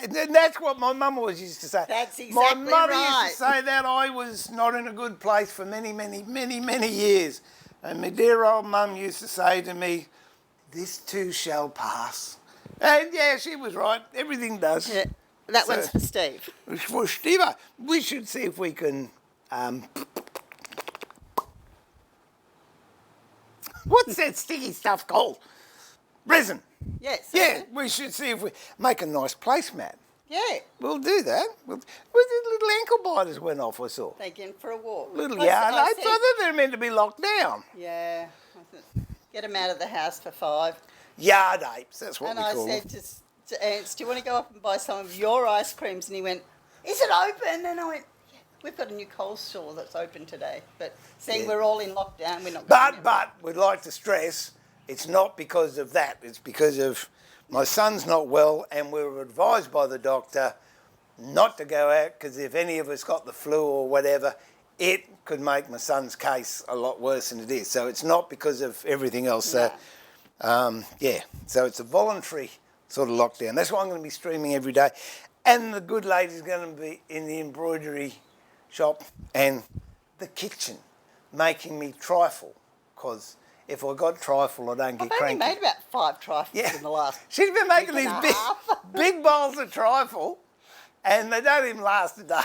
And that's what my mum always used to say. That's exactly my mother right. used to say that I was not in a good place for many, many, many, many years. And my dear old mum used to say to me, this too shall pass. And yeah, she was right. Everything does. Yeah, that one's for Steve. For Steve, we should see if we can... what's that sticky stuff called? Resin. Yes. Yeah, we should see if we make a nice placemat. Yeah. We'll do that. Well, the little ankle biters went off, I saw. Taken for a walk. Little yard oats. I thought they were meant to be locked down. Yeah. Get them out of the house for 5. Yard apes, that's what and we call them. And I said to Ants, do you want to go up and buy some of your ice creams? And he went, is it open? And I went, yeah, we've got a new Coles store that's open today. But seeing we're all in lockdown, we're not going But we'd like to stress, it's not because of that. It's because of my son's not well and we were advised by the doctor not to go out because if any of us got the flu or whatever, it could make my son's case a lot worse than it is. So it's not because of everything else. No. So it's a voluntary sort of lockdown. That's why I'm going to be streaming every day. And the good lady's going to be in the embroidery shop and the kitchen making me trifle because if I got trifle, I don't get cranky. I've only made about 5 trifles in the last She's been making week these and a half. big bowls of trifle and they don't even last a day.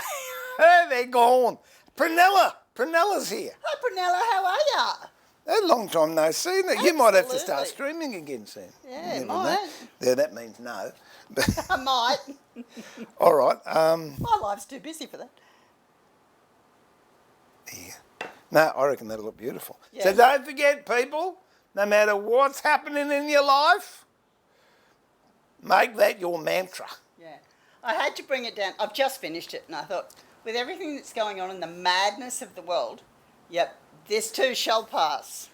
They're gone. Pranella's here. Hi, Prunella, how are you? A long time no see. You might have to start streaming again soon. Yeah, might. Yeah, that means no. I might. All right. My life's too busy for that. Yeah. No, I reckon that'll look beautiful. Yeah. So don't forget, people, no matter what's happening in your life, make that your mantra. Yeah. I had to bring it down. I've just finished it and I thought, with everything that's going on in the madness of the world, yep, this too shall pass.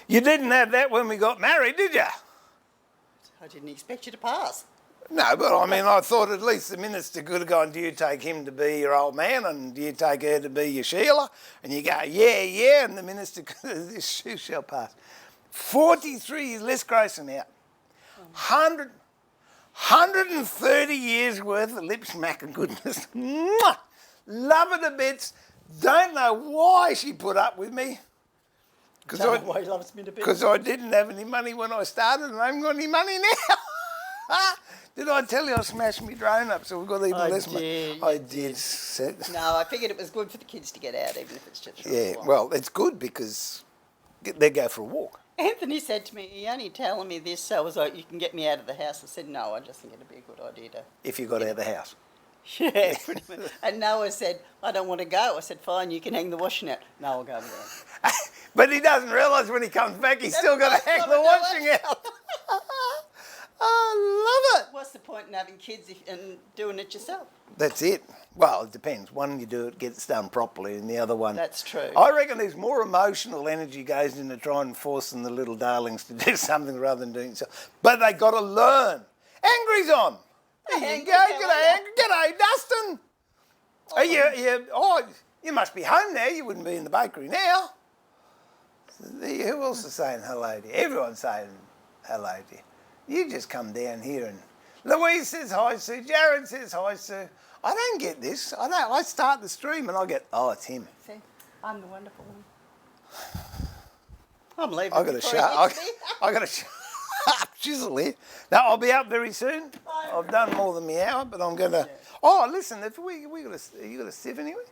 You didn't have that when we got married, did you? I didn't expect you to pass. No, but I mean, I thought at least the minister could have gone, do you take him to be your old man and do you take her to be your Sheila? And you go, yeah, and the minister, this too shall pass. 43 years, let's gross them out. 130 years worth of lip smack and goodness. Mwah! Love her to bits. Don't know why she put up with me. Don't know why he loves me to bits. Because I didn't have any money when I started and I haven't got any money now. Did I tell you I smashed my drone up so we've got even less money? I did. No, I figured it was good for the kids to get out even if it's just Yeah, well, it's good because they go for a walk. Anthony said to me, you're only telling me this so I was like, you can get me out of the house. I said, no, I just think it'd be a good idea to... If you got out of the house. Yeah, pretty much. And Noah said, I don't want to go. I said, fine, you can hang the washing out. No, I'll go over there. But he doesn't realise when he comes back he's still got to hang the washing out. I love it. What's the point in having kids and doing it yourself? That's it. Well, it depends. One, you do it, gets done properly, and the other one... That's true. I reckon there's more emotional energy goes into trying and forcing the little darlings to do something rather than doing so. But they got to learn. Angry's on. There you go. G'day, Angry. G'day, Dustin. You must be home now. You wouldn't be in the bakery now. Who else is saying hello to you? Everyone's saying hello to you. You just come down here and Louise says hi, Sue. Jared says hi, Sue. I don't get this. I start the stream and I get, oh, it's him. See, I'm the wonderful one. I'm leaving. I got to shut up, chisel here. Now I'll be up very soon. I've done more than my hour, but I'm going to. Yeah. Oh, listen, if you got a sieve anyway?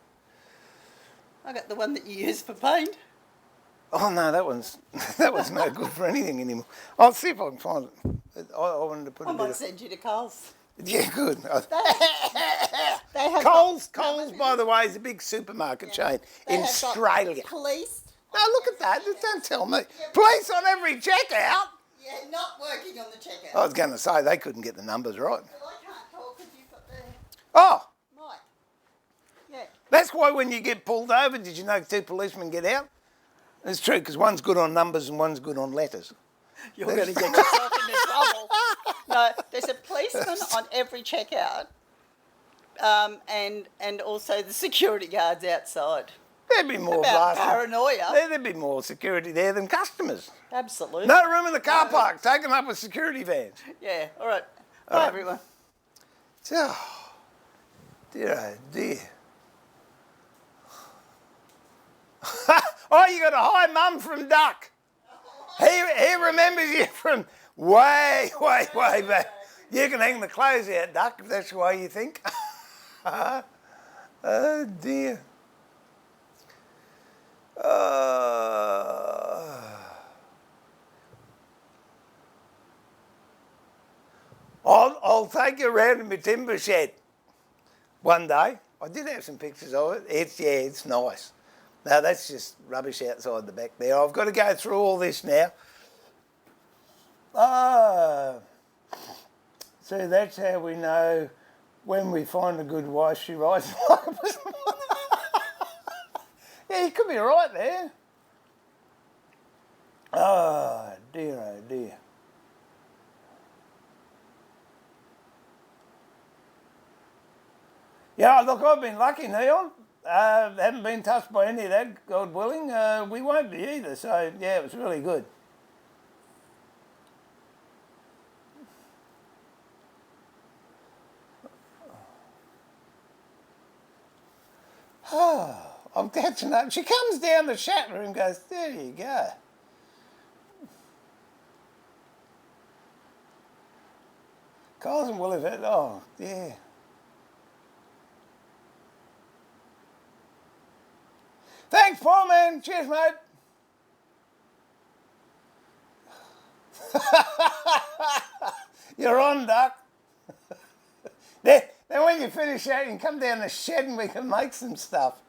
I got the one that you use for paint. Oh no, that one's no good for anything anymore. I'll see if I can find it. I wanted to put I might send you to Coles. Yeah, good. They have Coles, by the way, is a big supermarket chain in Australia. Police. No, look at that. Don't tell me. Police on every checkout. Yeah, not working on the checkout. I was going to say they couldn't get the numbers right. Well, I can't talk because you've got the mic. Yeah. That's why when you get pulled over, did you know 2 policemen get out? It's true, because one's good on numbers and one's good on letters. You're going to get yourself into trouble. No, there's a policeman on every checkout, and also the security guards outside. There'd be more paranoia. There'd be more security there than customers. Absolutely. No room in the car park, taken up with security vans. Yeah, all right. Bye, everyone. Oh, dear, oh dear. Oh, you got a hi, Mum from Duck. He remembers you from way back. You can hang the clothes out, Duck, if that's the way you think. Oh, dear. I'll take you around in my timber shed one day. I did have some pictures of it. It's nice. No, that's just rubbish outside the back there. I've got to go through all this now. So that's how we know when we find a good wife, she rides like a person. Yeah, you could be right there. Oh, dear, oh, dear. Yeah, look, I've been lucky, Neon. Haven't been touched by any of that, God willing. We won't be either, so yeah, it was really good. Oh, I'm catching up. She comes down the chat room and goes, there you go. Coles and Willie, oh, yeah. Thanks, Paul, man. Cheers, mate. You're on, Duck. Then when you finish that, you can come down the shed and we can make some stuff.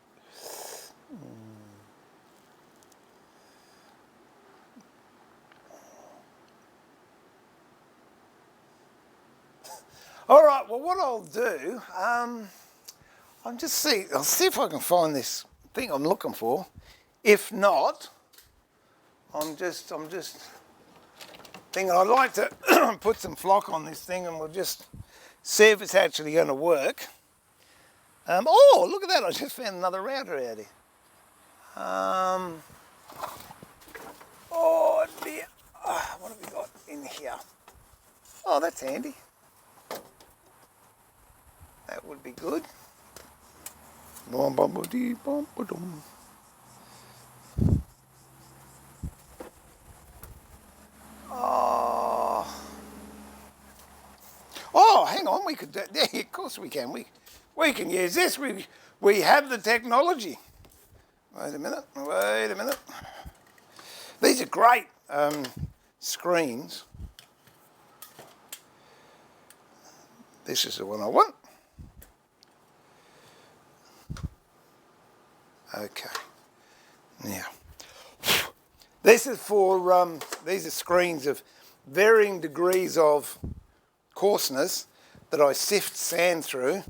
All right, well, what I'll do, I'll see if I can find this thing I'm looking for. If not, I'm just thinking I'd like to put some flock on this thing and we'll just see if it's actually going to work. Oh, look at that, I just found another router out here. Oh dear, what have we got in here? Oh, that's handy. That would be good. Oh, hang on, we could do, yeah, of course we can. We can use this. We have the technology. Wait a minute. These are great screens. This is the one I want. Okay. Now, this is for, these are screens of varying degrees of coarseness that I sift sand through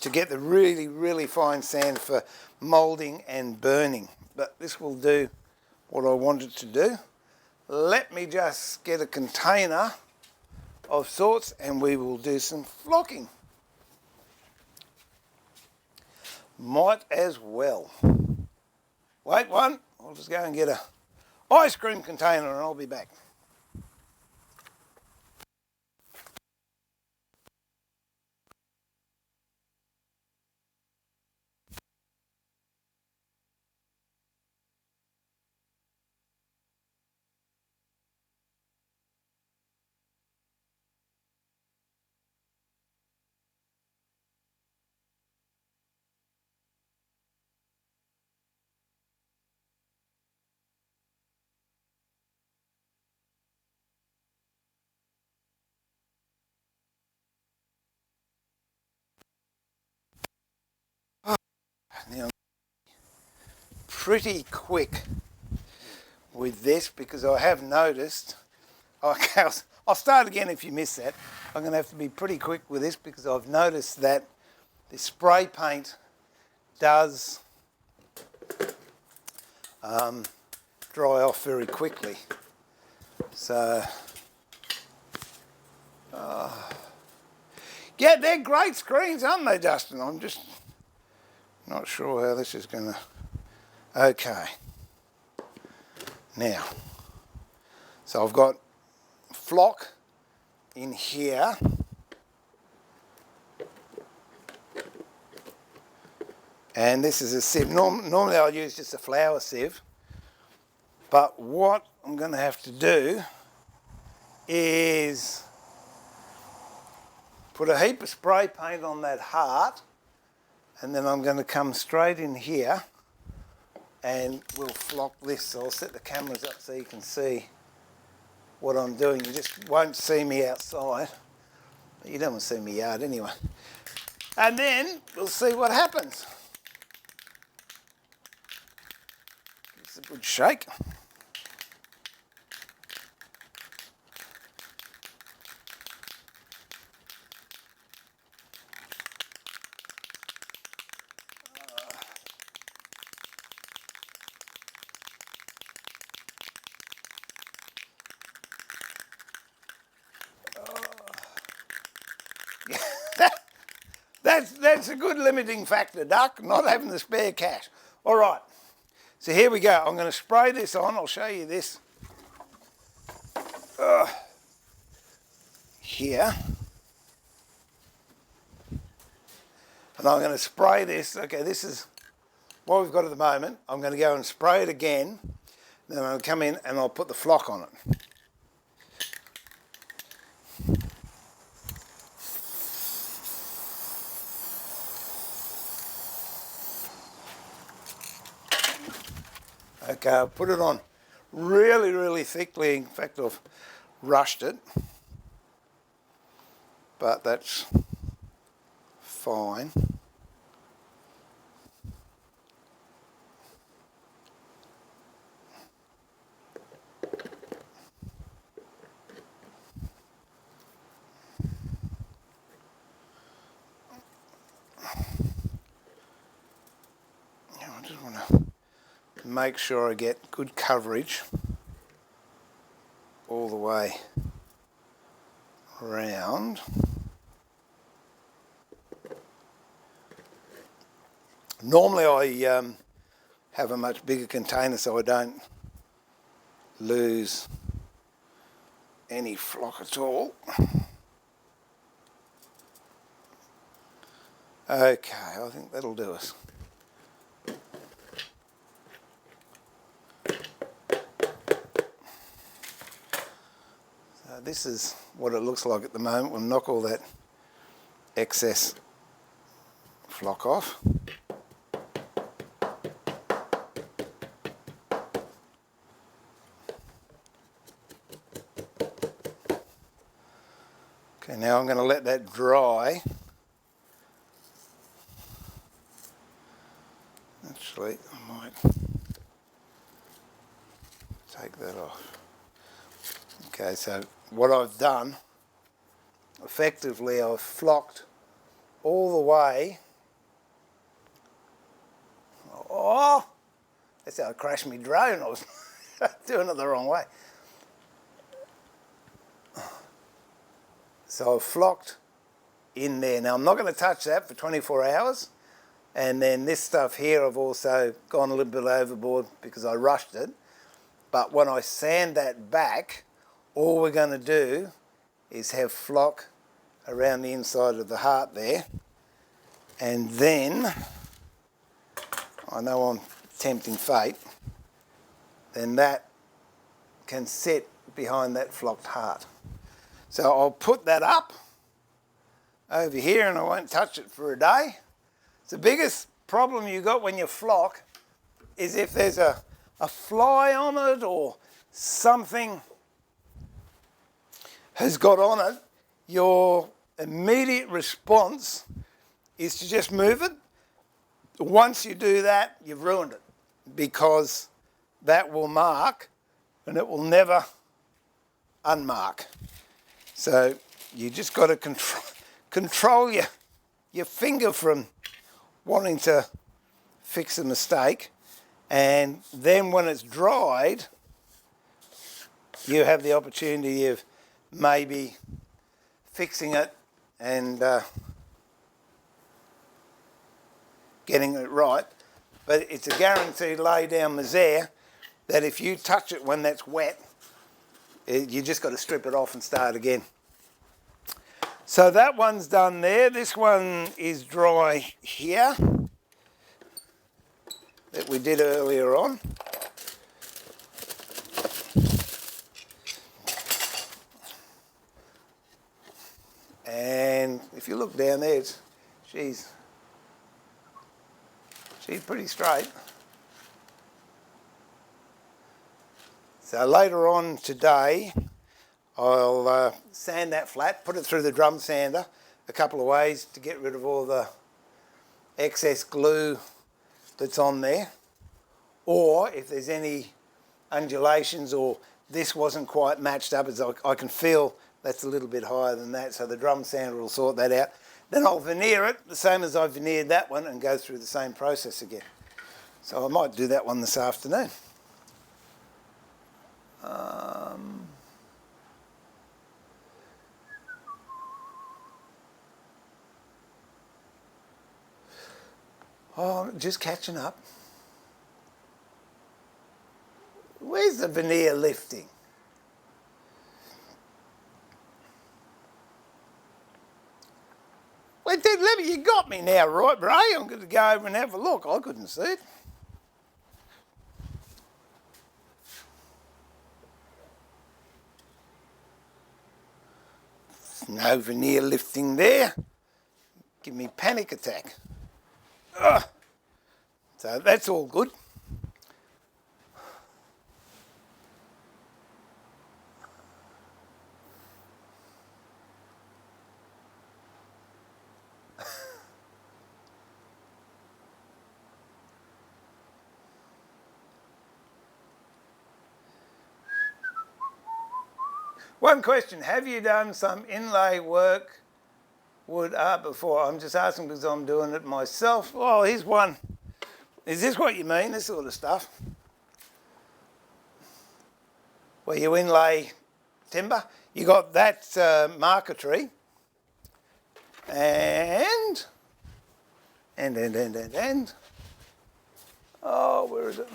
to get the really, really fine sand for moulding and burning. But this will do what I want it to do. Let me just get a container of sorts and we will do some flocking. Might as well. Wait one, I'll just go and get a ice cream container and I'll be back. Now, pretty quick with this because I have noticed, okay, I'll start again if you missed that. I'm going to have to be pretty quick with this because I've noticed that the spray paint does dry off very quickly. So, yeah, they're great screens, aren't they, Justin? I'm just not sure how this is going to... Okay. Now, so I've got flock in here. And this is a sieve. Normally I'll use just a flour sieve. But what I'm going to have to do is put a heap of spray paint on that heart, and then I'm going to come straight in here and we'll flock this. So I'll set the cameras up so you can see what I'm doing. You just won't see me outside. You don't want to see my yard anyway. And then we'll see what happens. It's a good shake. That's a good limiting factor, Duck, not having the spare cash. All right, so here we go. I'm going to spray this on. I'll show you this. Here. And I'm going to spray this. Okay, this is what we've got at the moment. I'm going to go and spray it again. Then I'll come in and I'll put the flock on it. Okay, I'll put it on really, really thickly. In fact, I've rushed it, but that's fine. I just want to make sure I get good coverage all the way around. Normally I have a much bigger container so I don't lose any flock at all. Okay, I think that'll do us. This is what it looks like at the moment. We'll knock all that excess flock off. Okay, now I'm going to let that dry. Actually, take that off. Okay, so what I've done, effectively I've flocked all the way. Oh, that's how I crashed my drone. I was doing it the wrong way. So I've flocked in there. Now I'm not going to touch that for 24 hours. And then this stuff here I've also gone a little bit overboard because I rushed it. But when I sand that back, all we're going to do is have flock around the inside of the heart there. And then, I know I'm tempting fate, then that can sit behind that flocked heart. So I'll put that up over here and I won't touch it for a day. The biggest problem you got when you flock is if there's a fly on it or something has got on it, your immediate response is to just move it. Once you do that, you've ruined it because that will mark and it will never unmark. So you just got to control your finger from wanting to fix a mistake, and then when it's dried, you have the opportunity of maybe fixing it and getting it right. But it's a guaranteed lay down misère that if you touch it when that's wet, you just got to strip it off and start again. So that one's done there. This one is dry here that we did earlier on. And if you look down there, she's pretty straight. So later on today, I'll sand that flat, put it through the drum sander a couple of ways to get rid of all the excess glue that's on there. Or if there's any undulations or this wasn't quite matched up, as I can feel that's a little bit higher than that, so the drum sander will sort that out. Then I'll veneer it, the same as I veneered that one, and go through the same process again. So I might do that one this afternoon. Oh, just catching up. Where's the veneer lifting? Wait, you got me now, right, Bray? I'm going to go over and have a look. I couldn't see it. No veneer lifting there. Give me panic attack. Ugh. So that's all good. One question, have you done some inlay work, wood art before? I'm just asking because I'm doing it myself. Oh, here's one. Is this what you mean, this sort of stuff? Where you inlay timber? You got that marquetry and. Oh, where is it?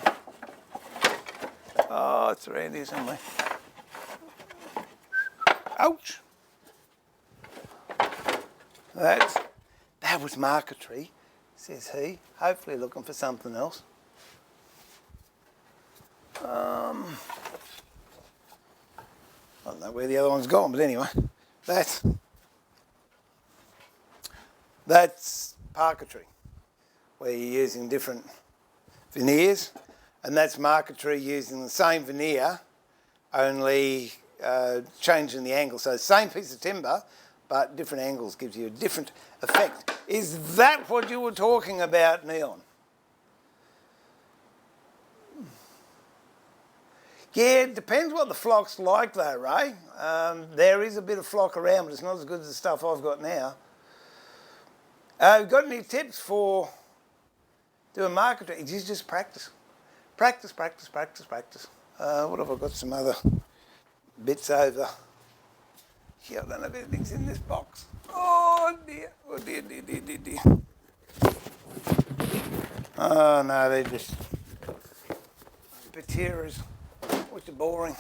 Oh, it's around here somewhere. Ouch! That was marquetry, says he. Hopefully looking for something else. I don't know where the other one's gone, but anyway, that's parquetry, where you're using different veneers, and that's marquetry using the same veneer, only changing the angle. So same piece of timber, but different angles gives you a different effect. Is that what you were talking about, Neon? Yeah, it depends what the flock's like though, Ray. There is a bit of flock around, but it's not as good as the stuff I've got now. Got any tips for doing marketing? It's just practice. Practice, practice, practice, practice. What have I got? Some other bits over here. I don't know if anything's in this box. Oh dear, oh dear, dear, dear, dear, dear. Oh no, they're just materials, which are boring.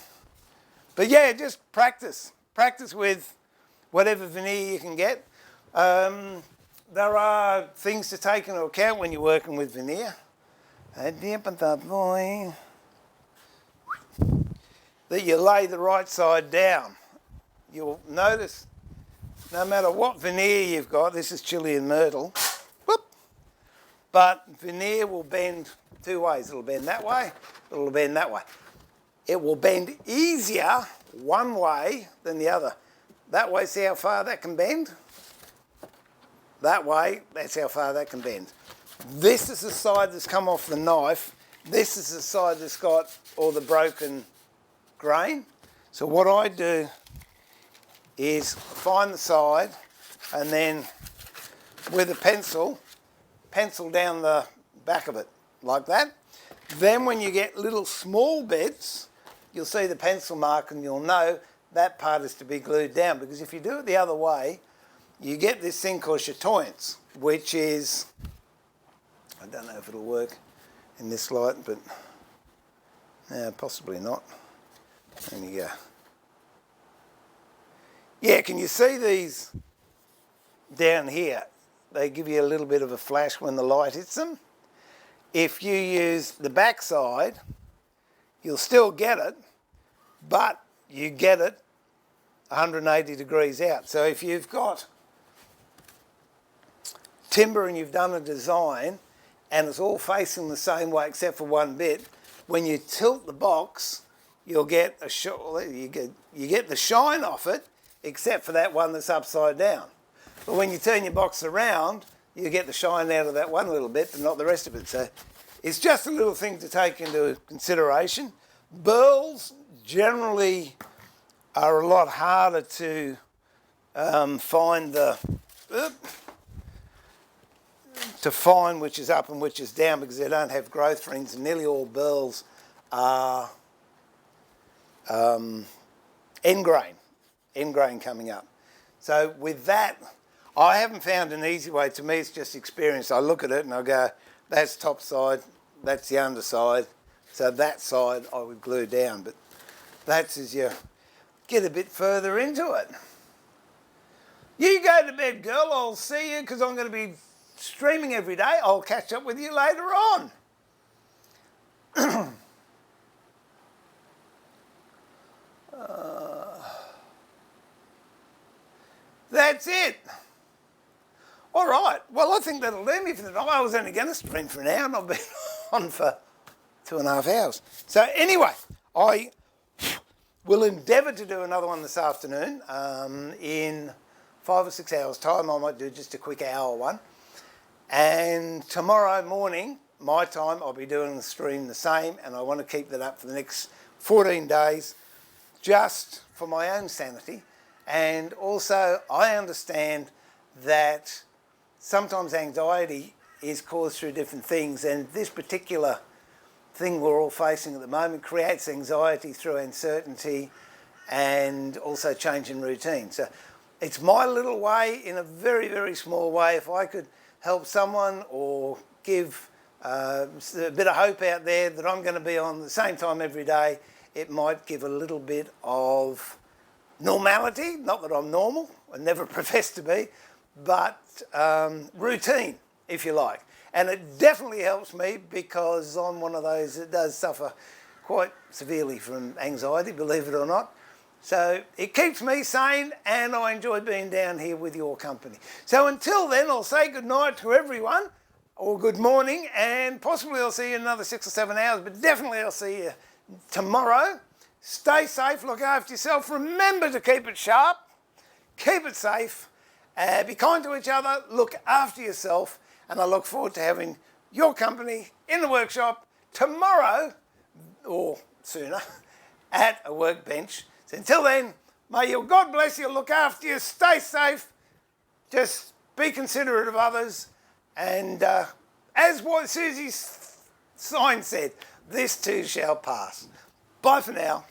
But yeah, just practice. Practice with whatever veneer you can get. There are things to take into account when you're working with veneer. That you lay the right side down. You'll notice no matter what veneer you've got, this is Chilean myrtle, whoop, but veneer will bend two ways. It'll bend that way, it'll bend that way. It will bend easier one way than the other. That way, see how far that can bend? That way, that's how far that can bend. This is the side that's come off the knife. This is the side that's got all the broken grain. So what I do is find the side and then with a pencil down the back of it, like that. Then when you get little small bits, you'll see the pencil mark and you'll know that part is to be glued down, because if you do it the other way, you get this thing called chatoyance, which is, I don't know if it'll work in this light, but possibly not. There you go. Yeah, can you see these down here? They give you a little bit of a flash when the light hits them. If you use the back side, you'll still get it, but you get it 180 degrees out. So if you've got timber and you've done a design and it's all facing the same way except for one bit, when you tilt the box, you'll get you get the shine off it, except for that one that's upside down. But when you turn your box around, you get the shine out of that one little bit, but not the rest of it. So it's just a little thing to take into consideration. Burls generally are a lot harder to find which is up and which is down, because they don't have growth rings, and nearly all burls are end grain coming up. So with that, I haven't found an easy way. To me, it's just experience. I look at it and I go, that's top side, that's the underside. So that side I would glue down, but that's as you get a bit further into it. You go to bed, girl. I'll see you, because I'm going to be streaming every day. I'll catch up with you later on. That's it. All right. Well, I think that'll do me for the night. I was only going to stream for an hour and I've been on for 2.5 hours. So anyway, I will endeavour to do another one this afternoon. In 5 or 6 hours' time, I might do just a quick hour one. And tomorrow morning, my time, I'll be doing the stream the same, and I want to keep that up for the next 14 days, just for my own sanity. And also, I understand that sometimes anxiety is caused through different things, and this particular thing we're all facing at the moment creates anxiety through uncertainty and also change in routine. So it's my little way, in a very, very small way. If I could help someone or give a bit of hope out there that I'm going to be on the same time every day, it might give a little bit of normality. Not that I'm normal, I never profess to be, but routine, if you like. And it definitely helps me, because I'm one of those that does suffer quite severely from anxiety, believe it or not. So it keeps me sane, and I enjoy being down here with your company. So until then, I'll say good night to everyone, or good morning, and possibly I'll see you in another 6 or 7 hours, but definitely I'll see you tomorrow. Stay safe, look after yourself. Remember to keep it sharp, keep it safe, be kind to each other, look after yourself, and I look forward to having your company in the workshop tomorrow, or sooner, at a workbench. So until then, may your God bless you, look after you, stay safe, just be considerate of others, and as what Susie's sign said, this too shall pass. Bye for now.